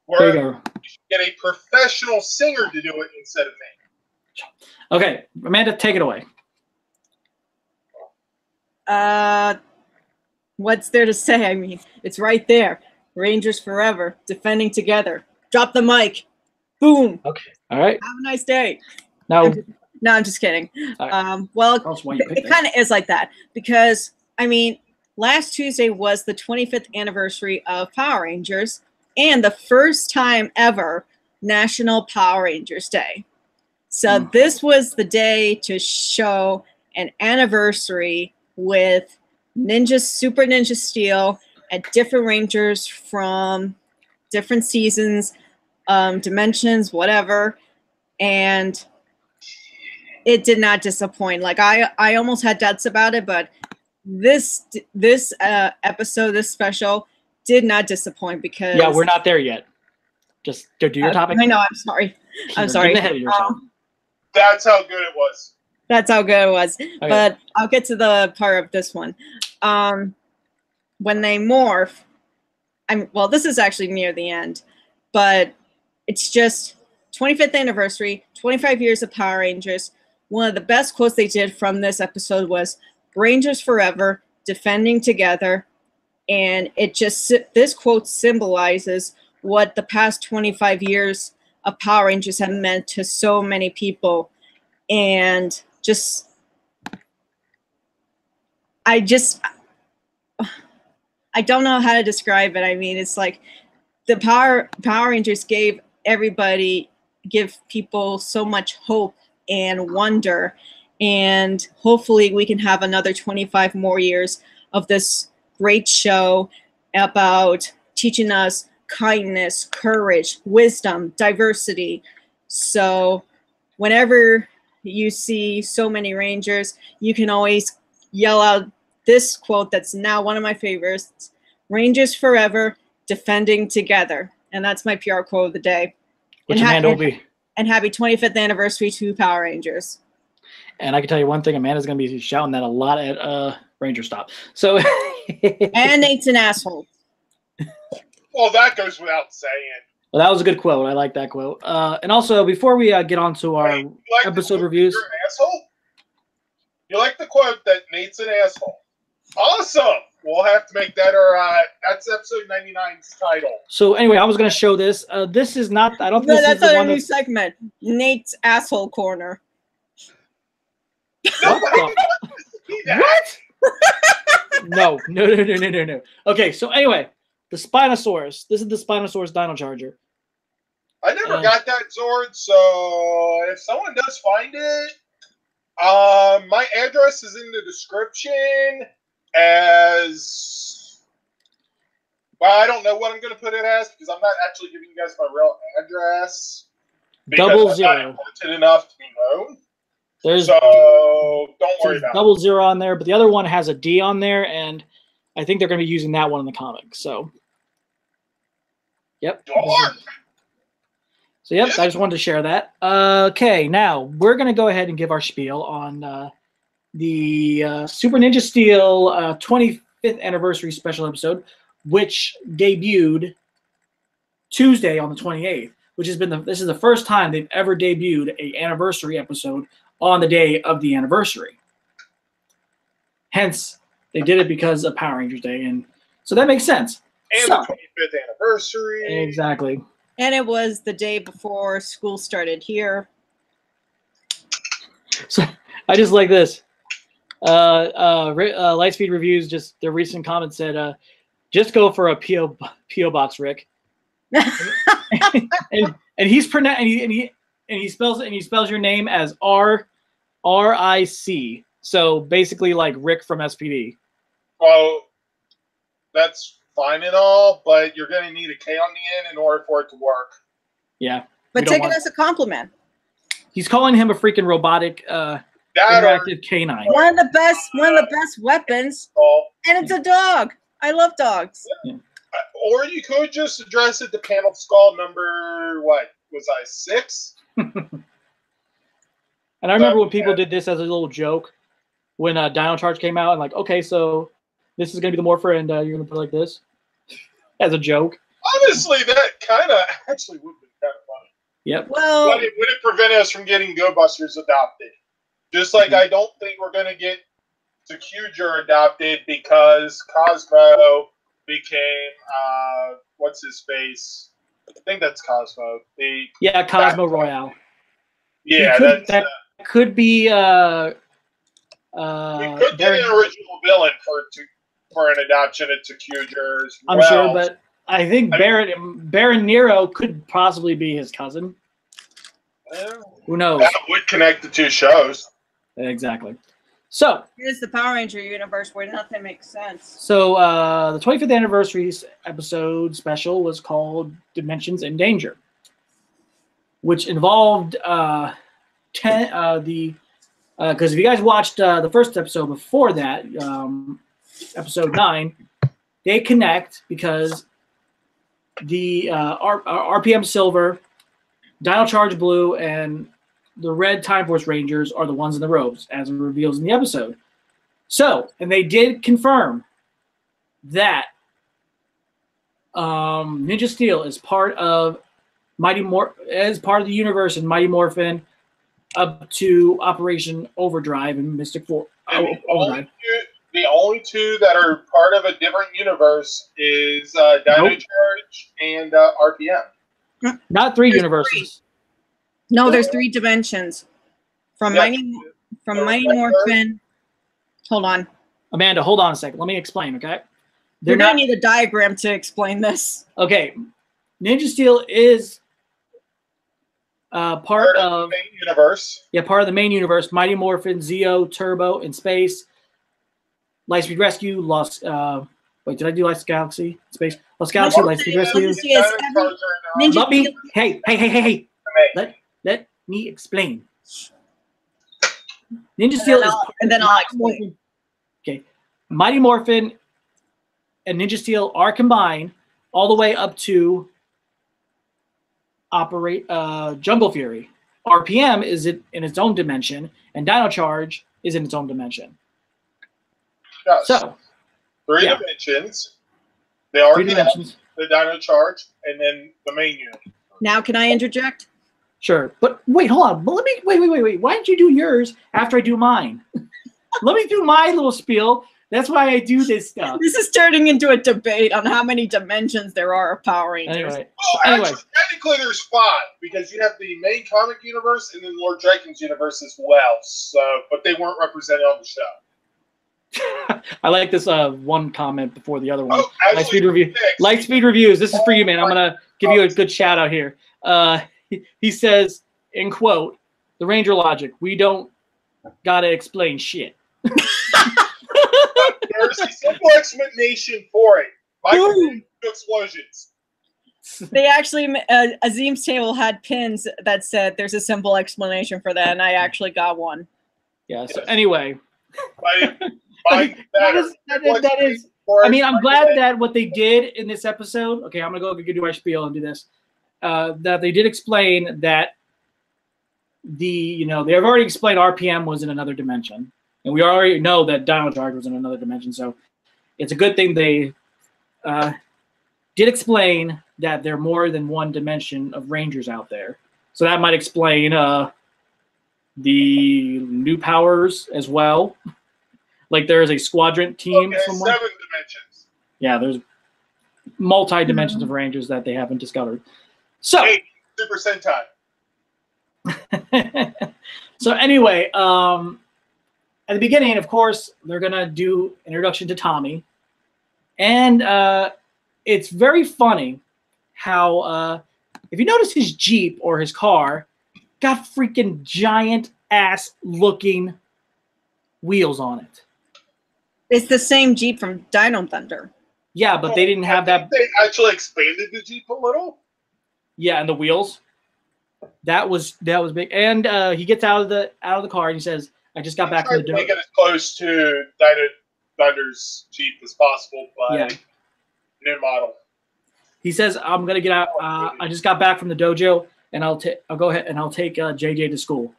where you you go. should get a professional singer to do it instead of me. Okay, Amanda, take it away. What's there to say? I mean, it's right there. Rangers forever, defending together. Drop the mic. Boom. Okay. All right. Have a nice day. Now, No, I'm just kidding. all right. Well, Tell us why you picked it that. kind of is like that because, I mean, last Tuesday was the 25th anniversary of Power Rangers and the first time ever National Power Rangers Day. So this was the day to show an anniversary with Super Ninja Steel and different Rangers from different seasons, dimensions, whatever. And it did not disappoint. Like I almost had doubts about it, but this episode, this special, did not disappoint because Yeah, we're not there yet. Just do your topic. I know. I'm sorry. I'm You're sorry. getting ahead of yourself. That's how good it was. That's how good it was. But I'll get to the part of this one. When they morph, well, this is actually near the end, but it's just 25th anniversary, 25 years of Power Rangers. One of the best quotes they did from this episode was Rangers forever, defending together. And it just, this quote symbolizes what the past 25 years of Power Rangers have meant to so many people. And just, I don't know how to describe it. I mean, it's like the Power Rangers give people so much hope and wonder. And hopefully we can have another 25 more years of this great show about teaching us kindness, courage, wisdom, diversity. So whenever you see so many Rangers, you can always yell out this quote that's now one of my favorites: Rangers forever, defending together. And that's my PR quote of the day. Which Amanda will be. And happy 25th anniversary to Power Rangers. And I can tell you one thing, Amanda's going to be shouting that a lot at Ranger Stop. So, and Nate's an asshole. Well, that goes without saying. Well, that was a good quote. I like that quote. And also, before we get on to our episode reviews. You're an asshole? You like the quote that Nate's an asshole? Awesome! We'll have to make that our, that's episode 99's title. So anyway, I was going to show this. This is not, I don't think this is that's the our one new that's, segment. Nate's Asshole Corner. what? What? No. Okay, so anyway, the Spinosaurus. This is the Spinosaurus Dino Charger. I never got that Zord, so if someone does find it, my address is in the description as... Well, I don't know what I'm going to put it as because I'm not actually giving you guys my real address. Double zero. I'm not important enough to be known. There's So don't worry about double zero on there, but the other one has a D on there, and I think they're going to be using that one in the comics. So, yep. it. Dark. So, yep, I just wanted to share that. Okay, now we're going to go ahead and give our spiel on the Super Ninja Steel 25th anniversary special episode, which debuted Tuesday on the 28th, which has been this is the first time they've ever debuted a anniversary episode on the day of the anniversary. Hence, they did it because of Power Rangers Day, and so that makes sense. And So- the 25th anniversary. Exactly. And it was the day before school started here. So I just like this. Lightspeed Reviews, just their recent comment said, just go for a PO box, Rick. and he's he spells your name as RIC. So basically like Rick from SPD. Well, that's fine and all, but you're going to need a K on the end in order for it to work. Yeah. But take it as a compliment. He's calling him a freaking robotic That interactive canine. One of the best weapons, and it's a dog. I love dogs. or you could just address it to panel skull number, what, was I 6? And I remember when people did this as a little joke when Dino Charge came out, and like, okay, so this is going to be the Morpher, and you're going to put it like this as a joke. Honestly, that kind of actually would be kind of funny. Yep. Well, But it wouldn't prevent us from getting Go Busters adopted. Just like I don't think we're going to get Secuger adopted because Cosmo became, what's his face? I think that's Cosmo. Yeah, Cosmo Royale. Yeah, that could be. we could get an original villain for an adoption at Secuger as well. I'm sure, but I think Baron Nero could possibly be his cousin. Well, Who knows? that would connect the two shows. Exactly. So, it's the Power Ranger universe where nothing makes sense. the 25th anniversary episode special was called Dimensions in Danger, which involved because if you guys watched the first episode before that, episode 9, they connect because the RPM Silver, Dino Charge Blue, and the Red Time Force Rangers are the ones in the robes, as it reveals in the episode. So, and they did confirm that Ninja Steel is part of the universe in Mighty Morphin up to Operation Overdrive and Mystic Force. Overdrive. The only two that are part of a different universe is Dino Charge and RPM. Not 3 There's universes. No, there's 3 dimensions. From Mighty Morphin. Hold on. Amanda, hold on a second. Let me explain, okay? You're going to need a diagram to explain this. Okay. Ninja Steel is part of the main universe. Yeah, part of the main universe. Mighty Morphin, Zeo, Turbo, in space. Lightspeed Rescue, Lost. Wait, did I do Lost Galaxy? Space, Lost Galaxy, Lightspeed Rescue. Hey! Let me explain. Ninja Steel is, and then I'll explain. Okay, Mighty Morphin and Ninja Steel are combined all the way up to Jungle Fury. RPM is in its own dimension, and Dino Charge is in its own dimension. Yes. So, 3 yeah. dimensions. They are 3 dimensions. the Dino Charge, and then the main unit. Now, can I interject? Sure, but wait, hold on. But let me wait. Why didn't you do yours after I do mine? Let me do my little spiel. That's why I do this stuff. This is turning into a debate on how many dimensions there are of Power Rangers. Anyway, Actually, technically there's 5 because you have the main comic universe and then Lord Draken's universe as well. So, but they weren't represented on the show. I like this one comment before the other one. Oh, Lightspeed Reviews. This is for you, man. I'm gonna give you a good shout out here. He says, in quote, "The Ranger logic. We don't gotta explain shit." There's a simple explanation for it. Explosions. They actually, Azim's table had pins that said there's a simple explanation for that, and I actually got one. Yeah. So anyway, that is. I mean, I'm glad that what they did in this episode. Okay, I'm gonna go do my spiel and do this. that they did explain that they have already explained RPM was in another dimension, and we already know that Dino Charge was in another dimension. So it's a good thing they did explain that there are more than one dimension of Rangers out there. So that might explain the new powers as well. Like there is a squadron team somewhere. 7 dimensions. Yeah, there's multi-dimensions of Rangers that they haven't discovered. So 8 Super Sentai. So anyway, at the beginning, of course, they're gonna do introduction to Tommy, and it's very funny how if you notice his Jeep or his car got freaking giant ass looking wheels on it. It's the same Jeep from Dino Thunder. Yeah, but they didn't have that. They actually expanded the Jeep a little. Yeah, and the wheels. That was big. And he gets out of the car and he says, "I just got back from the Make it as close to Dino Thunder's Jeep as possible, but new model." He says, "I'm gonna get out. I just got back from the dojo, and I'll go ahead and I'll take JJ to school."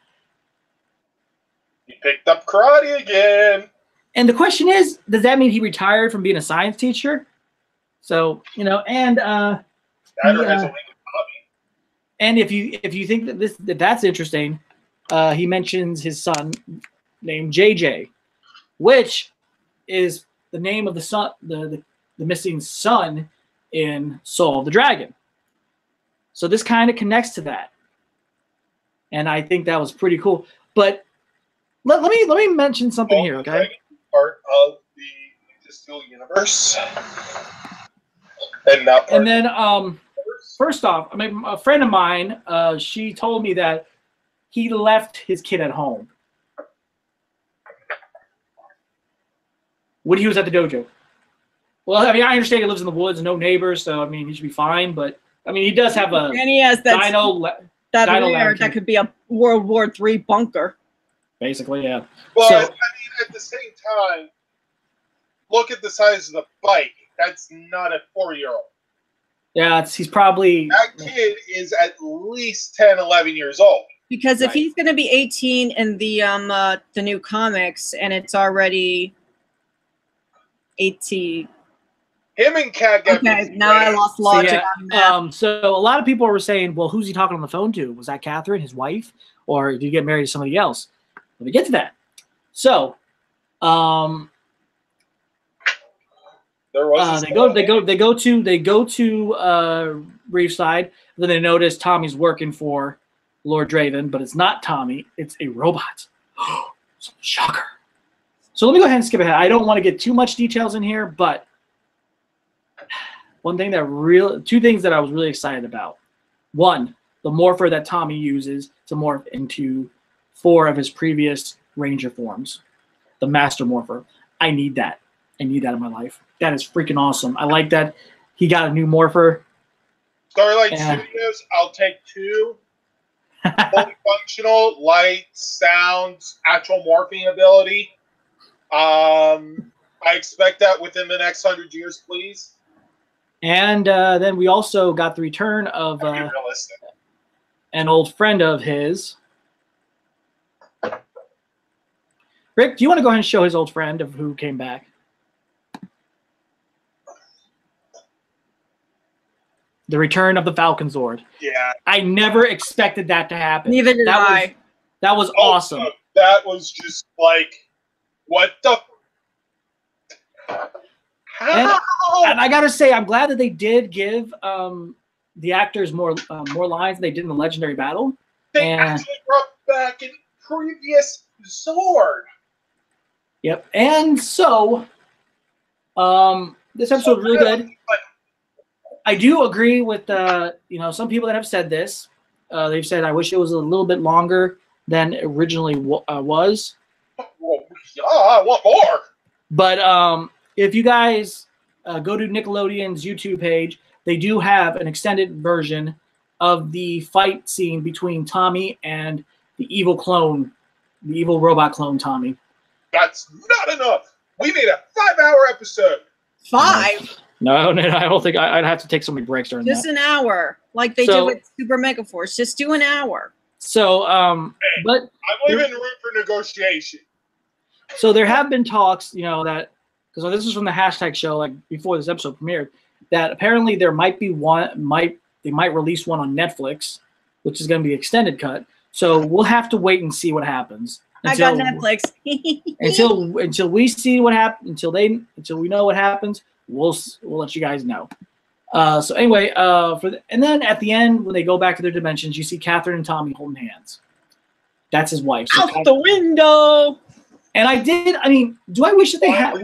He picked up karate again. And the question is, does that mean he retired from being a science teacher? So and That has a link with Tommy. and if you think that that's interesting, he mentions his son named JJ, which is the name of the son, the missing son in Soul of the Dragon. So this kind of connects to that, and I think that was pretty cool. But let me mention something here, okay? Part of the Ninja Steel universe, and not. And then, first off, I mean, a friend of mine, she told me that he left his kid at home when he was at the dojo. Well, I mean, I understand he lives in the woods, no neighbors, so I mean, he should be fine. But I mean, he does have a And he has that dino lair that could be a World War III bunker. Basically, yeah. But So- I mean, at the same time, look at the size of the bike. That's not a 4-year-old. Yeah, he's probably That kid is at least 10, 11 years old. Because if Right. he's going to be 18 in the new comics, and it's already 18. Him and Cat got Okay, now I lost So, logic yeah, on that. so a lot of people were saying, well, who's he talking on the phone to? Was that Catherine, his wife, or did he get married to somebody else? Let me get to that. So, There was they go to Reefside. Then they notice Tommy's working for Lord Draven, but it's not Tommy. It's a robot. Shocker. So let me go ahead and skip ahead. I don't want to get too much details in here, but two things that I was really excited about. One, the morpher that Tommy uses to morph into 4 of his previous Ranger forms. The Master Morpher. I need that. I need that in my life. That is freaking awesome. I like that he got a new morpher. Starlight Studios, I'll take 2. Fully functional, light, sound, actual morphing ability. I expect that within the next 100 years, please. And then we also got the return of Be realistic. an old friend of his. Rick, do you want to go ahead and show his old friend of who came back? The return of the Falcon Zord. Yeah. I never expected that to happen. Neither did I. That was awesome. That was just like, what the? How? And I gotta say, I'm glad that they did give the actors more lines than they did in the Legendary Battle. They and- actually brought back a previous Zord. Yep. And so, this episode was really good. I do agree with some people that have said this. They've said I wish it was a little bit longer than it originally was. Well, yeah, I want more. But if you guys go to Nickelodeon's YouTube page, they do have an extended version of the fight scene between Tommy and the evil robot clone Tommy. That's not enough. We made a 5-hour episode. 5? No, I don't think I'd have to take so many breaks during Just that. an hour, like they did with Super Mega Force. Just do an hour. So, but I'm leaving room for negotiation. so there have been talks, that because this is from the hashtag show, like before this episode premiered, that apparently there might be they might release one on Netflix, which is going to be extended cut. So we'll have to wait and see what happens. I got Netflix. until we see what happens, until we know what happens, we'll let you guys know. So anyway, and then at the end when they go back to their dimensions, you see Catherine and Tommy holding hands. That's his wife. So Out the window. And do I wish that they had?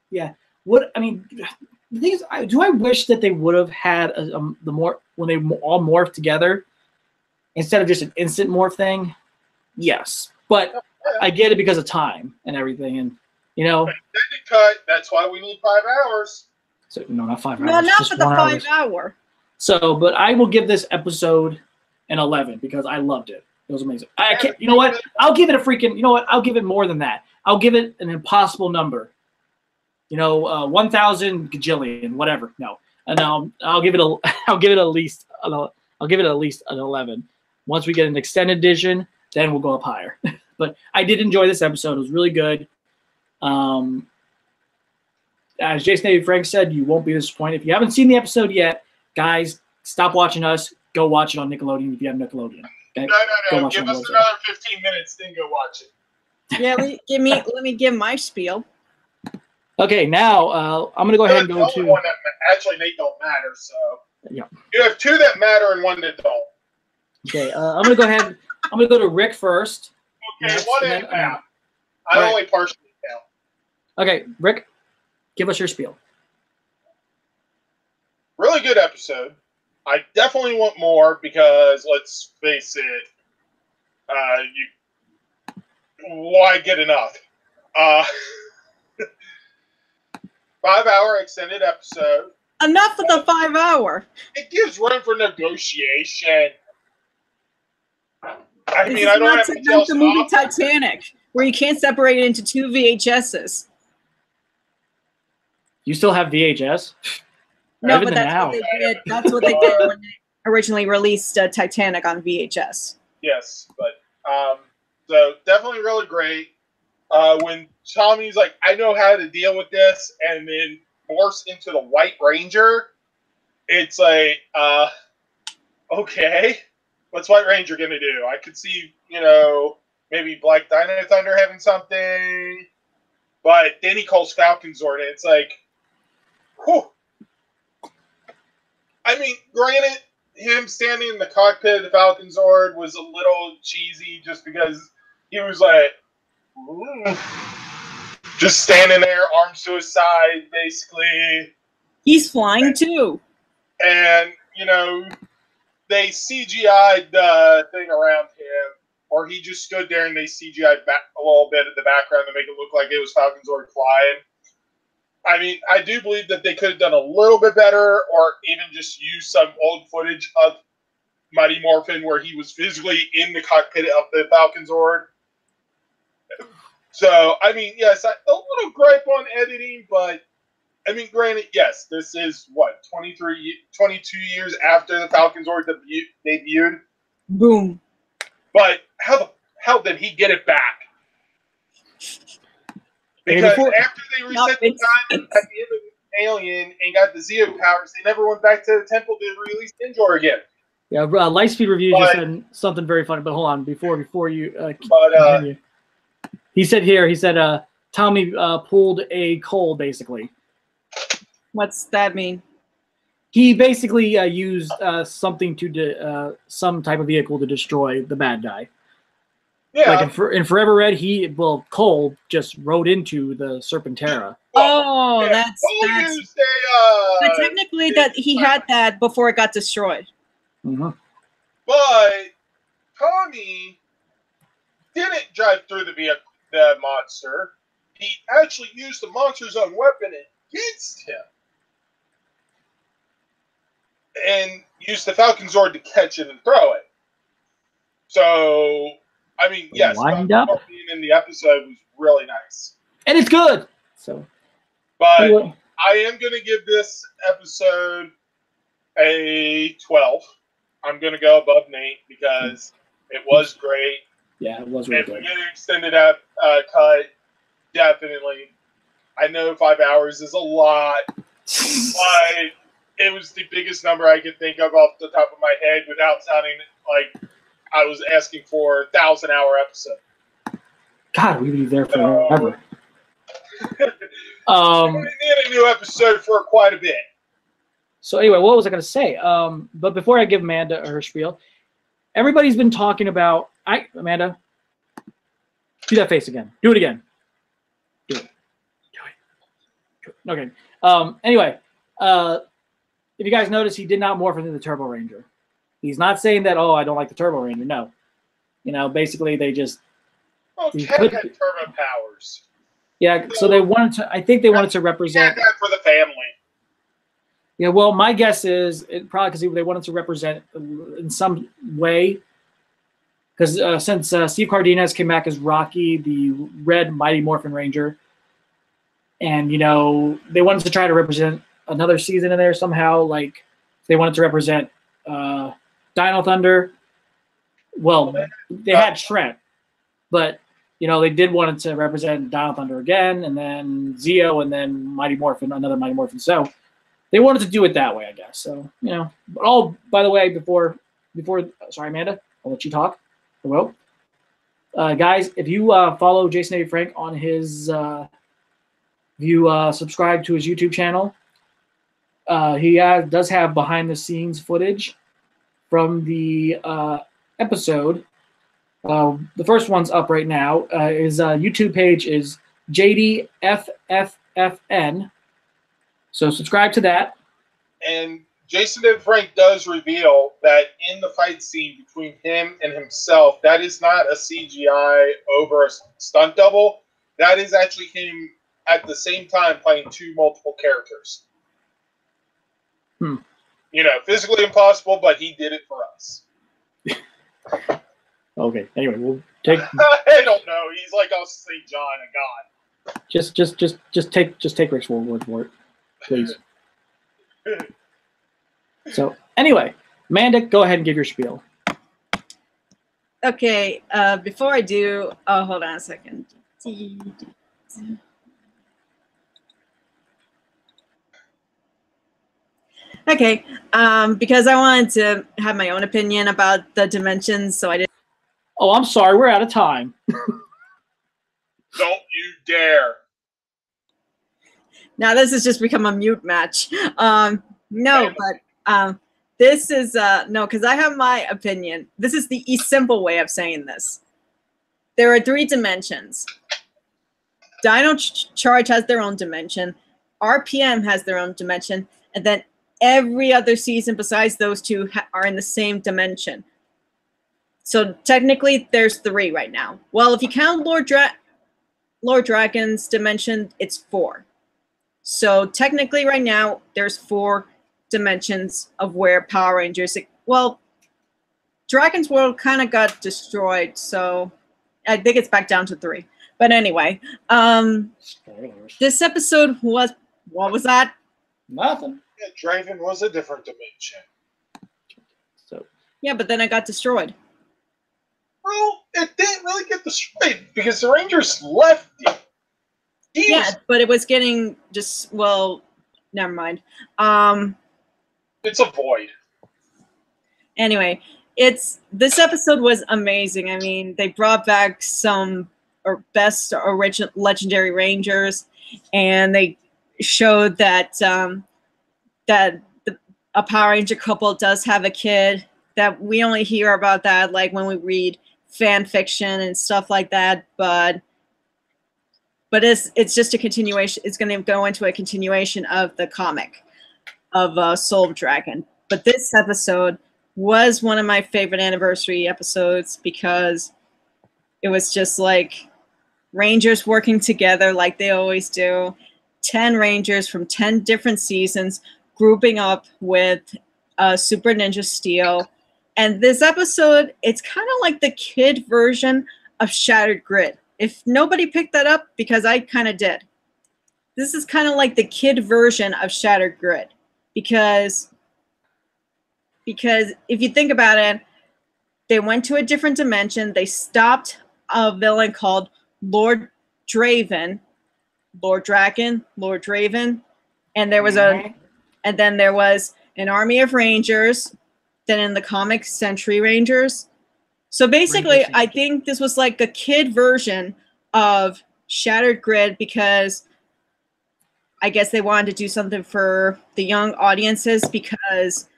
Yeah. What I mean, the thing is, do I wish that they would have had when they all morphed together instead of just an instant morph thing? Yes, but I get it because of time and everything, and Extended cut. That's why we need 5 hours. So no, not 5 hours. No, not just for the 1 5 hour. So, but I will give this episode an 11 because I loved it. It was amazing. I can't. You know what? I'll give it a freaking. You know what? I'll give it more than that. I'll give it an impossible number. 1,000 gajillion, whatever. No, and I'll give it I'll give it at least an 11. Once we get an extended edition, then we'll go up higher. But I did enjoy this episode. It was really good. As Jason Navy Frank said, you won't be disappointed. If you haven't seen the episode yet, guys, stop watching us. Go watch it on Nickelodeon if you have Nickelodeon. Okay? No. Give us another 15 minutes, then go watch it. Yeah, let me give my spiel. Okay, now I'm going to go ahead and go to... One that actually, they don't matter, so... Yeah. You have 2 that matter and 1 that don't. Okay, I'm going to go ahead... I'm going to go to Rick first. Okay, next, 1 and half. I only partially count. Okay, Rick, give us your spiel. Really good episode. I definitely want more because, let's face it, why get enough? 5-hour extended episode. Enough of the 5 hour. It gives room for negotiation. I This mean, is I don't not have to like the movie stop. Titanic, where you can't separate it into 2 VHSs. You still have VHS? No, Even but that's now. what they did. That's what they did when they originally released Titanic on VHS. Yes, but so definitely really great. When Tommy's like, I know how to deal with this, and then morphs into the White Ranger, it's like, okay, what's White Ranger gonna do? I could see, maybe Black Dino Thunder having something, but then he calls Falcon Zord, and it's like, whew. I mean, granted, him standing in the cockpit of the Falcon Zord was a little cheesy just because he was like, just standing there, arms to his side, basically. He's flying too. And, they CGI'd the thing around him, or he just stood there and they CGI'd back a little bit in the background to make it look like it was Falcon Zord flying. I mean, I do believe that they could have done a little bit better, or even just used some old footage of Mighty Morphin where he was physically in the cockpit of the Falcon Zord. So, I mean, yes, a little gripe on editing, but, I mean, granted, yes, this is, 22 years after the Falcon Zord debuted? Boom. But how the hell did he get it back? Because after they reset the time at the end of Alien and got the Zeo powers, they never went back to the temple to release Ninjor again. Yeah, Lightspeed Review just said something very funny, but hold on, before you continue. He said Tommy pulled a Cole, basically. What's that mean? He basically used something some type of vehicle to destroy the bad guy. Yeah. Like in Forever Red, Cole just rode into the Serpentera. Oh, yeah, that's. but technically, that he had that before it got destroyed. Mm-hmm. But Tommy didn't drive through the monster. He actually used the monster's own weapon against him. And used the Falcon Zord to catch it and throw it. So, I mean, yes, Wind up. being in the episode was really nice. And it's good. So, But anyway. I am going to give this episode a 12. I'm going to go above Nate because it was great. Yeah, it was really If we good. get an extended cut, definitely. I know 5 hours is a lot, but it was the biggest number I could think of off the top of my head without sounding like I was asking for a 1,000-hour episode. God, we'd be there forever. We need a new episode for quite a bit. So anyway, what was I going to say? But before I give Amanda her spiel, everybody's been talking about. Amanda, do that face again. Do it again. Do it. Okay. Anyway, if you guys notice, he did not morph into the Turbo Ranger. He's not saying that. Oh, I don't like the Turbo Ranger. No. Basically they just. Well, Ted had turbo powers. Yeah. So they wanted to. I think they wanted to represent. That for the family. Yeah, well, my guess is probably because they wanted to represent in some way. Because since Steve Cardenas came back as Rocky, the Red Mighty Morphin Ranger, and they wanted to try to represent another season in there somehow. Like they wanted to represent Dino Thunder. Well, they had Trent, but they did want to represent Dino Thunder again, and then Zeo, and then Mighty Morphin, another Mighty Morphin. So. They wanted to do it that way, I guess. So, but by the way, before, sorry, Amanda, I'll let you talk. I will. Guys, if you follow Jason A. Frank on his, if you subscribe to his YouTube channel, he does have behind-the-scenes footage from the episode. The first one's up right now. His YouTube page is JDFFFN. So subscribe to that. And Jason and Frank does reveal that in the fight scene between him and himself, that is not a CGI over a stunt double. That is actually him at the same time playing two multiple characters. Physically impossible, but he did it for us. Okay. Anyway, we'll take. I don't know. He's like us, St. John, a god. Just take Rick's word for it. Please. So anyway, Amanda, go ahead and give your spiel. Okay, before I do, hold on a second. Okay, because I wanted to have my own opinion about the dimensions, so I didn't. Oh, I'm sorry, we're out of time. Don't you dare. Now this has just become a mute match. No, but this is no, because I have my opinion. This is the simple way of saying this. There are 3 dimensions. Dino Charge has their own dimension. RPM has their own dimension, and then every other season besides those 2 are in the same dimension. So technically, there's 3 right now. Well, if you count Lord Dragon's dimension, it's 4. So technically right now, there's 4 dimensions of where Power Rangers, well, Dragon's World kind of got destroyed, so I think it's back down to 3. But anyway, this episode was, what was that? Nothing. Yeah, Draven was a different dimension. So. Yeah, but then I got destroyed. Well, it didn't really get destroyed because the Rangers left you. Yeah, but it was getting just, well, never mind. It's a void. Anyway, this episode was amazing. I mean, they brought back some best original legendary Rangers, and they showed that a Power Ranger couple does have a kid. That we only hear about that like when we read fan fiction and stuff like that, but it's just a continuation. It's going to go into a continuation of the comic of Soul of Dragon. But this episode was one of my favorite anniversary episodes because it was just like Rangers working together like they always do. 10 Rangers from 10 different seasons grouping up with Super Ninja Steel. And this episode, it's kind of like the kid version of Shattered Grid. If nobody picked that up, because I kind of did. this is kind of like the kid version of Shattered Grid, because if you think about it, they went to a different dimension. They stopped a villain called Lord Draven, and there was then there was an army of Rangers. Then in the comics, Century Rangers. So basically, I think this was like a kid version of Shattered Grid, because I guess they wanted to do something for the young audiences, because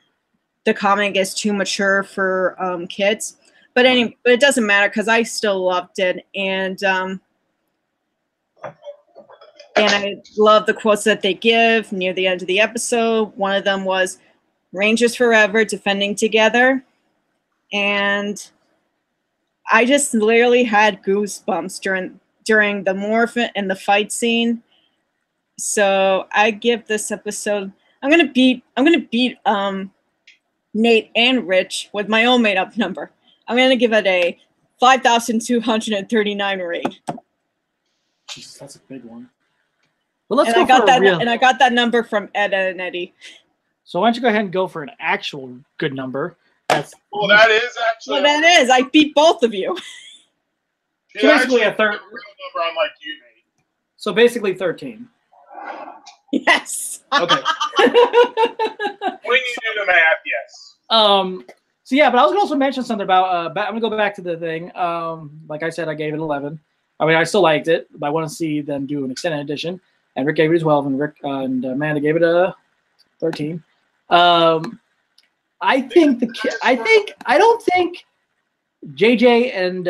the comic is too mature for kids. But anyway, but it doesn't matter, because I still loved it, and I love the quotes that they give near the end of the episode. One of them was "Rangers forever, defending together," and I just literally had goosebumps during the morphin and the fight scene. So I give this episode. I'm gonna beat Nate and Rich with my own made up number. I'm gonna give it a 5,239 rate. Jesus, that's a big one. Well, let's and go I got for that, a real. and I got that number from Ed and Eddie. So why don't you go ahead and go for an actual good number? That's that is actually. Well, that is. I beat both of you. So basically a third. Real number, unlike you, Nate. So basically 13. Yes. Okay. When you do the math, yes. So yeah, but I was gonna also mention something about. I'm gonna go back to the thing. Like I said, I gave it 11. I mean, I still liked it, but I want to see them do an extended edition. And Rick gave it a 12, and Amanda gave it a 13. I don't think JJ and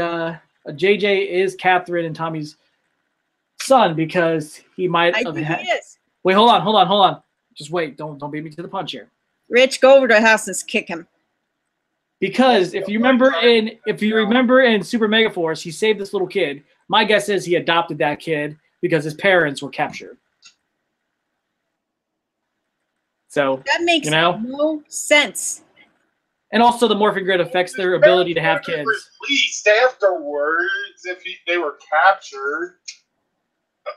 JJ is Catherine and Tommy's son, because he might have had. He is. Wait, hold on. Just wait. Don't beat me to the punch here. Rich, go over to the house and kick him. Because if you remember in Super Mega Force, he saved this little kid. My guess is he adopted that kid because his parents were captured. So that makes no sense. And also, the morphing grid affects their ability to have kids. Released afterwards, if they were captured,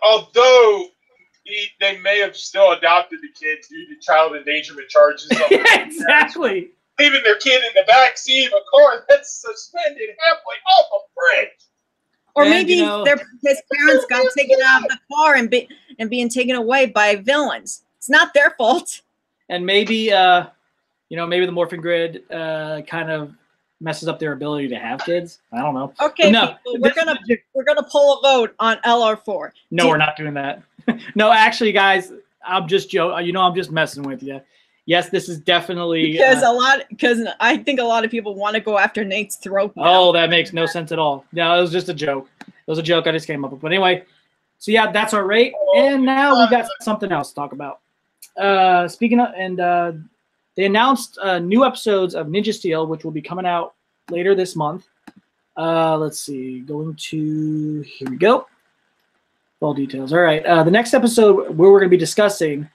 although they may have still adopted the kid due to child endangerment charges. Exactly. Leaving their kid in the back seat of a car that's suspended halfway off a bridge. Or maybe his parents got taken out of the car and being taken away by villains. It's not their fault. And maybe, maybe the morphing grid kind of messes up their ability to have kids. I don't know. Okay, no, people, we're gonna pull a vote on LR4. No, we're not doing that. No, actually, guys, I'm just joking. I'm just messing with you. Yes, this is definitely because I think a lot of people want to go after Nate's throat now. Oh, that makes no sense at all. No, it was just a joke. It was a joke I just came up with. But anyway, so yeah, that's our rate. And now we got something else to talk about. Speaking of, and they announced new episodes of Ninja Steel, which will be coming out later this month. Let's see. Here we go. Full details. All right. The next episode where we're going to be discussing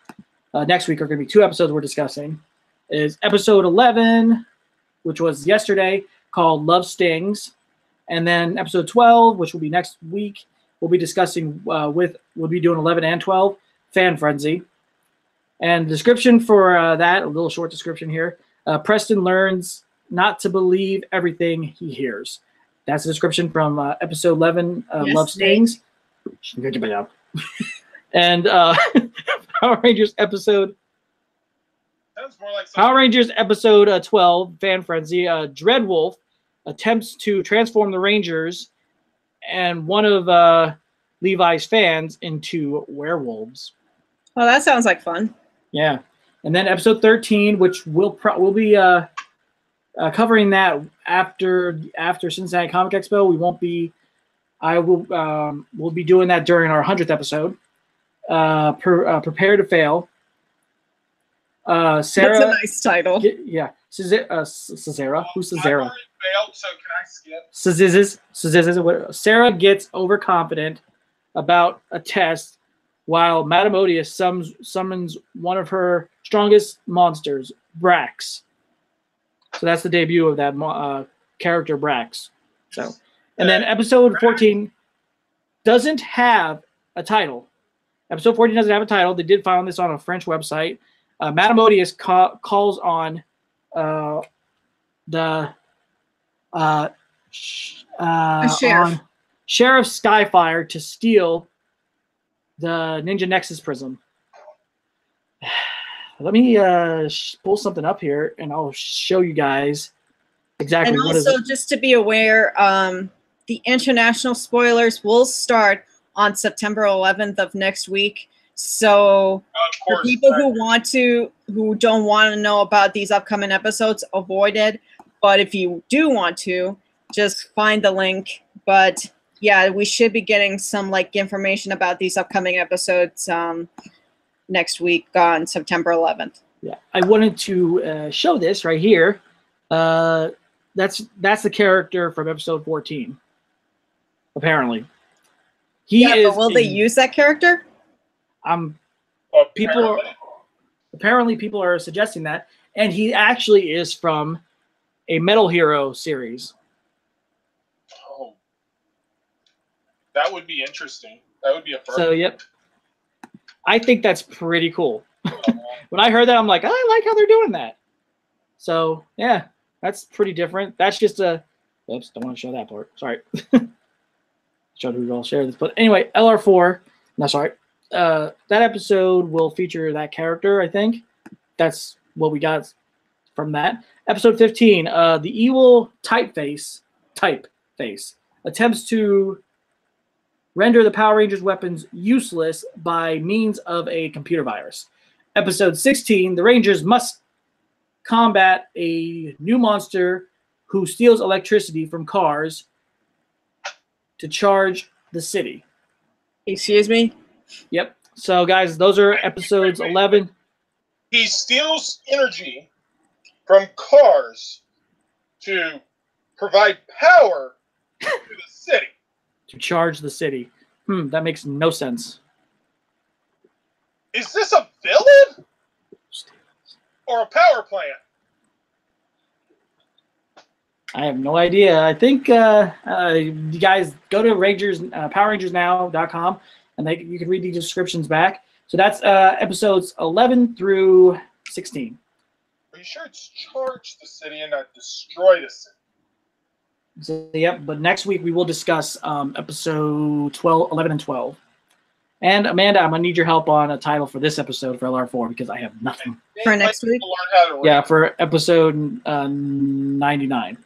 next week are going to be two episodes we're discussing. Is episode 11, which was yesterday, called Love Stings. And then episode 12, which will be next week, we'll be discussing we'll be doing 11 and 12, Fan Frenzy. And the description for that, a little short description here. Preston learns not to believe everything he hears. That's the description from episode 11, Love Stings. And Power Rangers episode. Sounds more like Power Rangers episode 12, Fan Frenzy. Dreadwolf attempts to transform the Rangers and one of Levi's fans into werewolves. Oh, that sounds like fun. Yeah. And then episode 13, which we'll be covering that after Cincinnati Comic Expo. We won't be. We'll be doing that during our 100th episode. Prepare to Fail. Sarah. That's a nice title. Yeah. Cesara. Who's Cesara? Failed, so can I skip? Sarah gets overconfident about a test while Madame Odious summons one of her strongest monsters, Brax. So that's the debut of that character, Brax. So, and then episode 14 doesn't have a title. Episode 14 doesn't have a title. They did find this on a French website. Madame Odious calls on the sheriff. on Sheriff Skyfire to steal the Ninja Nexus prism. Let me pull something up here, and I'll show you guys exactly And what is also, it. just to be aware, the international spoilers will start on September 11th of next week. So Of for course, people who don't want to know about these upcoming episodes, avoid it. But if you do want to, just find the link. But yeah, we should be getting some like information about these upcoming episodes next week on September 11th. Yeah, I wanted to show this right here. That's the character from episode 14. Apparently, But will they use that character? Apparently people are suggesting that, and he actually is from a Metal Hero series. Oh, that would be interesting. That would be a first. So yep, I think that's pretty cool. When I heard that, I'm like, I like how they're doing that. So yeah, that's pretty different. That's just a. Oops, don't want to show that part. Sorry. Showed who all share this, but anyway, LR4. No, sorry. That episode will feature that character. I think that's what we got from that. Episode 15. The evil Typeface attempts to render the Power Rangers weapons useless by means of a computer virus. Episode 16. The Rangers must combat a new monster who steals electricity from cars to charge the city. Excuse me? Yep. So, guys, those are episodes 11. He steals energy from cars to provide power to the city. To charge the city. That makes no sense. Is this a villain or a power plant? I have no idea. I think you guys go to PowerRangersNow.com and you can read the descriptions back. So that's episodes 11 through 16. Are you sure it's charge the city and not destroy the city? So, yep. But next week we will discuss episode 11 and 12. And Amanda, I'm gonna need your help on a title for this episode for LR4 because I have nothing. For next week? Learn how to read. Yeah, for episode 99.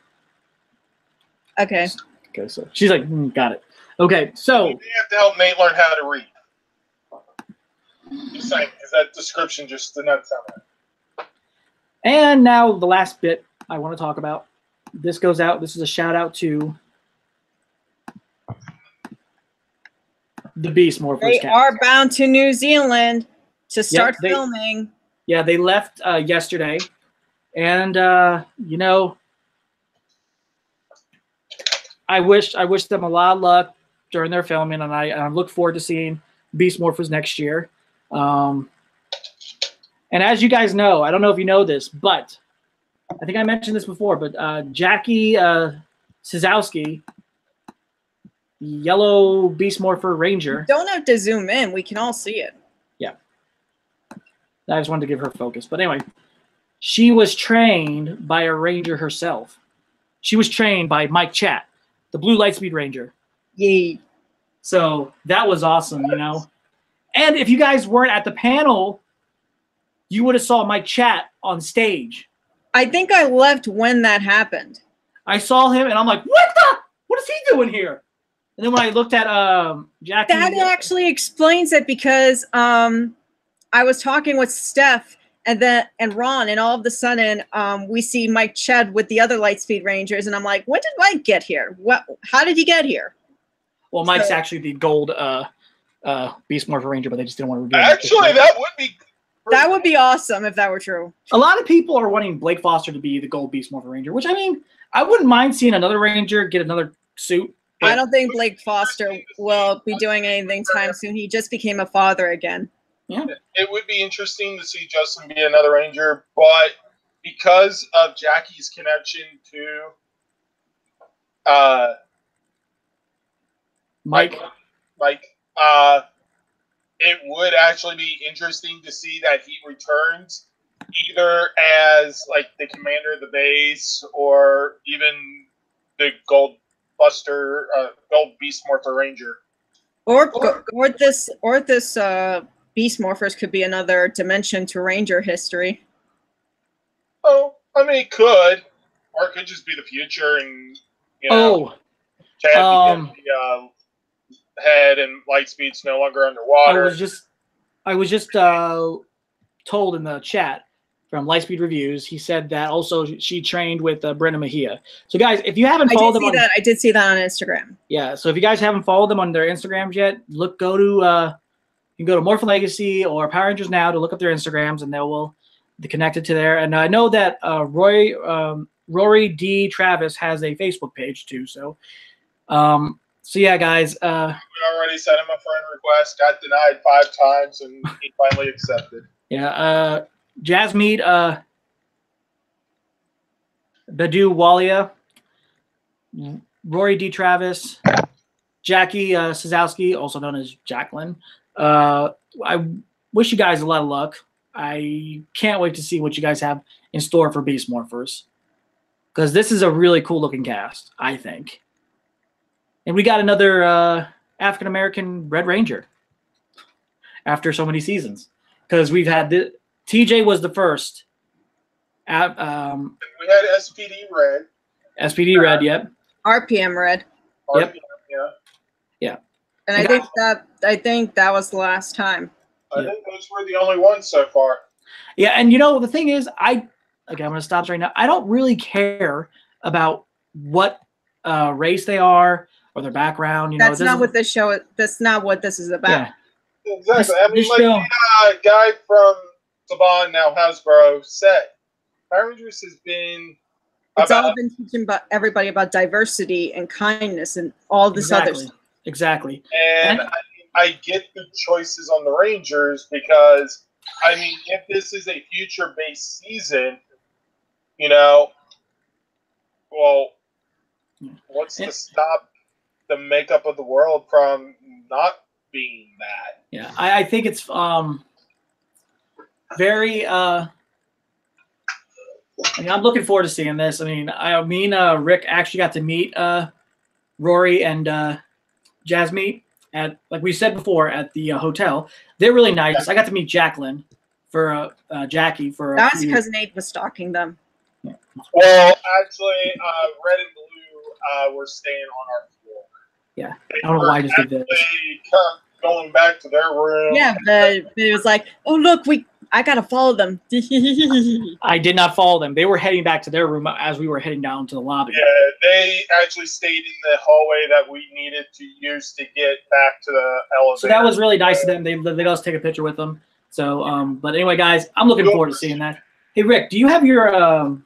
Okay. Okay, so she's like, got it. Okay, so You have to help Nate learn how to read. Just saying, because that description just did not sound right. and now the last bit I want to talk about. This goes out. This is a shout out to the Beast Morphers. They are bound to New Zealand to start they- filming. Yeah, they left yesterday, and you know, I wish them a lot of luck during their filming, and I look forward to seeing Beast Morphers next year. And as you guys know, I don't know if you know this, but I think I mentioned this before, but Jackie Sizowski, the yellow Beast Morpher Ranger. You don't have to zoom in. We can all see it. Yeah. I just wanted to give her focus. But anyway, she was trained by a ranger herself. She was trained by Mike Chat, the Blue Lightspeed Ranger. Yay. So that was awesome, you know. And if you guys weren't at the panel, you would have saw Mike Chat on stage. I think I left when that happened. I saw him, and I'm like, what is he doing here? And then when I looked at Jackie. That actually explains it because I was talking with Steph and Ron, and all of a sudden we see Mike Ched with the other Lightspeed Rangers, and I'm like, when did Mike get here? How did he get here? Well, Mike's actually the gold Beast Morpher Ranger, but they just didn't want to reveal it. Actually, that would be. That would be awesome if that were true. A lot of people are wanting Blake Foster to be the gold Beast Morpher Ranger, which I mean, I wouldn't mind seeing another Ranger get another suit. I don't think Blake Foster will be doing anything time soon. He just became a father again. Yeah. It would be interesting to see Justin be another Ranger, but because of Jackie's connection to Mike. it would actually be interesting to see that he returns either as like the commander of the base or even the Gold Beast Morpher Ranger. Or this Beast Morphers could be another dimension to Ranger history. Oh, I mean, it could, or it could just be the future, and Chad the head and Lightspeed's no longer underwater. I was just told in the chat from Lightspeed Reviews, he said that also she trained with Brenda Mejia. So guys, if you haven't followed them, I did see that on Instagram. Yeah, so if you guys haven't followed them on their Instagrams yet, you can go to Morphin Legacy or Power Rangers Now to look up their Instagrams, and they will be connected to there. And I know that Rory D. Travis has a Facebook page too. So yeah, guys. We already sent him a friend request, got denied 5 times, and he finally accepted. Yeah, Jasmeet Badu Walia, Rory D. Travis, Jackie Sazowski, also known as Jacqueline. I wish you guys a lot of luck. I can't wait to see what you guys have in store for Beast Morphers, because this is a really cool looking cast, I think. And we got another African American Red Ranger after so many seasons, because we've had TJ was the first. We had SPD Red. SPD Red, yep. RPM Red. RPM, yep. Yeah. And I think that was the last time. I think those were the only ones so far. Yeah, and you know the thing is, I'm gonna stop right now. I don't really care about what race they are or their background. That's not what this show. That's not what this is about. Yeah. Exactly. I mean, like the guy from Saban, now Hasbro, said, Power Rangers has been. It's all been teaching everybody about diversity and kindness and all this other stuff. Exactly. And I get the choices on the Rangers because, I mean, if this is a future-based season, you know, well, what's to stop the makeup of the world from not being that? Yeah, I think it's very. I mean, I'm looking forward to seeing this. I mean, me and Rick actually got to meet Rory and Jasmeet at, like we said before, at the hotel. They're really nice. I got to meet Jacqueline for Jackie for. That's because Nate was stalking them. Yeah. Well, actually, Red and Blue were staying on our floor. Yeah, I don't know why I just did this. Going back to their room. Yeah, but it was like, oh look, I gotta follow them. I did not follow them. They were heading back to their room as we were heading down to the lobby. Yeah, they actually stayed in the hallway that we needed to use to get back to the elevator. So that was really nice of them. They let us take a picture with them. So, but anyway, guys, I'm looking forward to seeing that. Hey, Rick, do you have your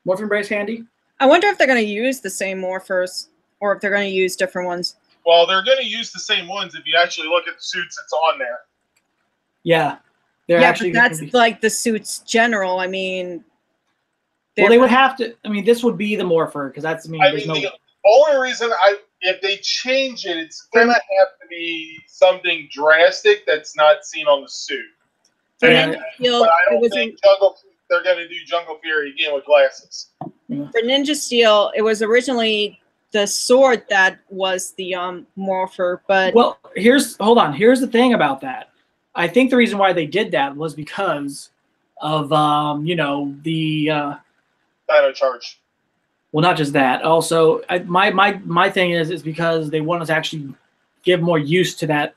Morphin Brace handy? I wonder if they're going to use the same morphers or if they're going to use different ones. Well, they're going to use the same ones if you actually look at the suits that's on there. Yeah. Yeah, but that's like the suits general. I mean, well, they would have to. I mean, this would be the morpher because that's. The only reason if they change it, it's gonna have to be something drastic that's not seen on the suit. But I don't think they're gonna do Jungle Fury again with glasses. For Ninja Steel, it was originally the sword that was the morpher, but hold on. Here's the thing about that. I think the reason why they did that was because of the Dino Charge. Well, not just that. Also, my thing is because they want us to actually give more use to that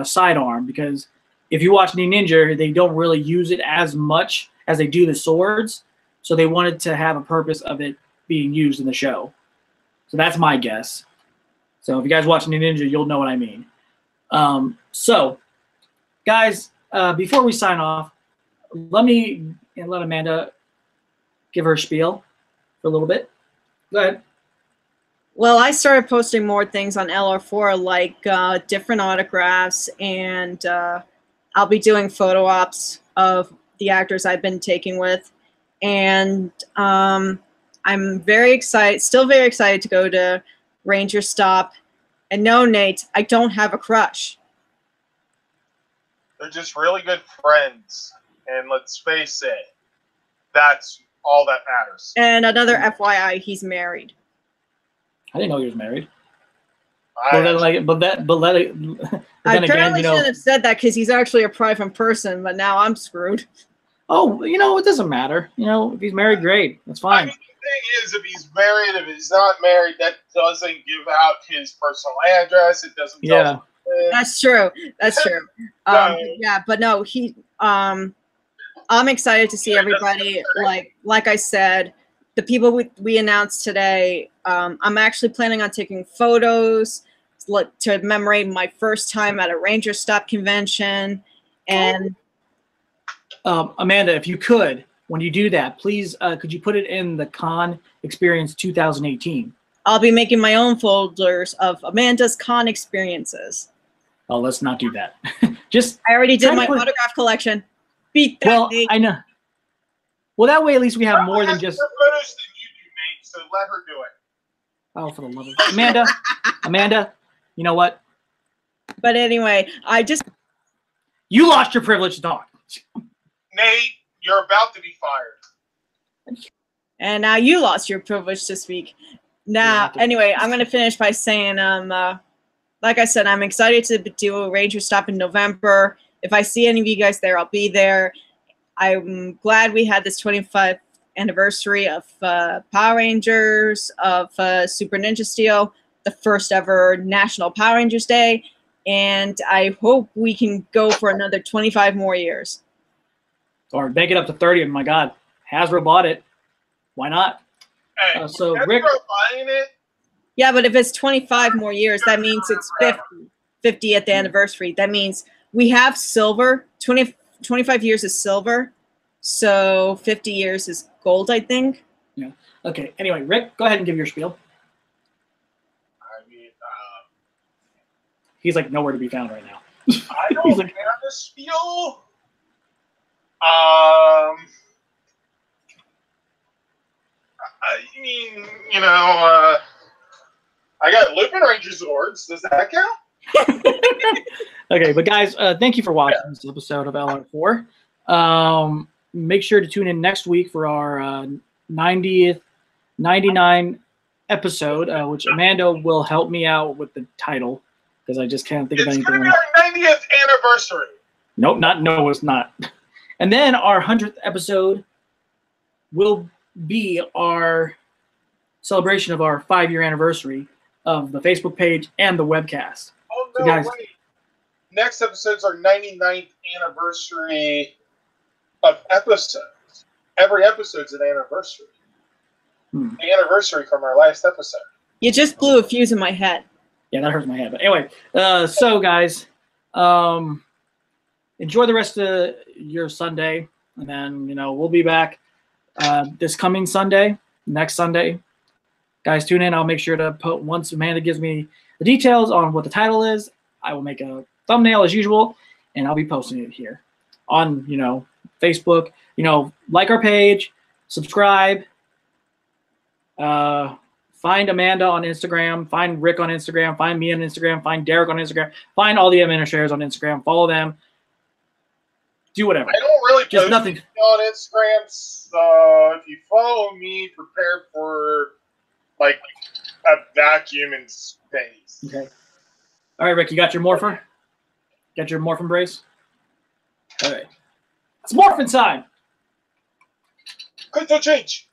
sidearm, because if you watch Ninja, they don't really use it as much as they do the swords. So they wanted to have a purpose of it being used in the show. So that's my guess. So if you guys watch Ninja, you'll know what I mean. So, guys, before we sign off, let Amanda give her spiel for a little bit. Go ahead. Well, I started posting more things on LR4, like different autographs, and I'll be doing photo ops of the actors I've been taking with. And I'm still very excited to go to Ranger Stop. And no, Nate, I don't have a crush. They're just really good friends. And let's face it, that's all that matters. And another FYI, he's married. I didn't know he was married. I, But then, but then I again, apparently you know, shouldn't have said that because he's actually a private person, but now I'm screwed. oh, you know, it doesn't matter. You know, if he's married, great. That's I fine. mean, the thing is, if he's married, if he's not married, that doesn't give out his personal address. It doesn't tell Yeah. him. That's true. That's true. No. Yeah, but no, I'm excited to see everybody. Like I said, the people we announced today. I'm actually planning on taking photos to commemorate my first time at a Ranger Stop convention. And Amanda, if you could, when you do that, please, could you put it in the Con Experience 2018? I'll be making my own folders of Amanda's con experiences. Oh, let's not do that. Just I already did try to my put- autograph collection. Beat that. well, Nate. I know. Well, that way at least we have more than just. More photos than you do, Nate. So let her do it. Oh, for the love of Amanda, you know what? But anyway, You lost your privilege to talk. Nate, you're about to be fired. and now you lost your privilege to speak. Now, anyway, I'm going to finish by saying, like I said, I'm excited to do a Ranger Stop in November. If I see any of you guys there, I'll be there. I'm glad we had this 25th anniversary of Power Rangers, of Super Ninja Steel, the first ever National Power Rangers Day, and I hope we can go for another 25 more years. Or make it up to 30. My God, Hasbro bought it. Why not? Hey, So Hasbro Rick, buying it. Yeah, but if it's 25 more years, that means it's 50th anniversary. That means we have silver. 25 years is silver, so 50 years is gold, I think. yeah. Okay. Anyway, Rick, go ahead and give your spiel. I mean, He's like nowhere to be found right now. I don't He's like- have a spiel. I mean, you know, I got Lupin Rangers awards. Does that count? Okay, but guys, thank you for watching this episode of LR4. Make sure to tune in next week for our 99 episode, which Amanda will help me out with the title because I just can't think of It's anything. going to be our 90th anniversary. Nope, no, it's not. And then our 100th episode will be our celebration of our 5-year anniversary of the Facebook page and the webcast. Oh, So no, guys- wait. Next episode's our 99th anniversary of episodes. Every episode's an anniversary. The anniversary from our last episode. You just blew a fuse in my head. Yeah, that hurts my head. But anyway, so guys, enjoy the rest of your Sunday. And then, you know, we'll be back this coming Sunday, next Sunday. Guys, tune in. I'll make sure to put, once Amanda gives me the details on what the title is, I will make a thumbnail as usual, and I'll be posting it here on, you know, Facebook. You know, like our page, subscribe, find Amanda on Instagram, find Rick on Instagram, find me on Instagram, find Derek on Instagram, find all the administrators on Instagram, follow them, do whatever. I don't really Just post nothing. anything on Instagram, so if you follow me, prepare for like a vacuum in space. Okay. All right, Rick, you got your morpher? Got your morphin brace? All right. It's morphin time. Crypto change.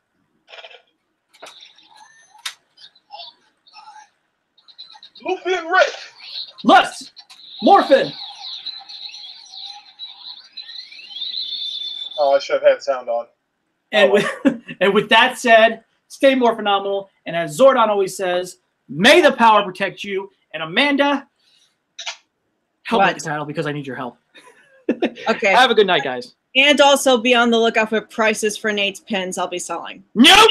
Lupin Rick. Let's morphin. Oh, I should have had sound on. And with that said, stay more phenomenal. And as Zordon always says, may the power protect you. And Amanda, help What? me the title because I need your help. Okay. Have a good night, guys. And also be on the lookout for prices for Nate's pins I'll be selling. Nope.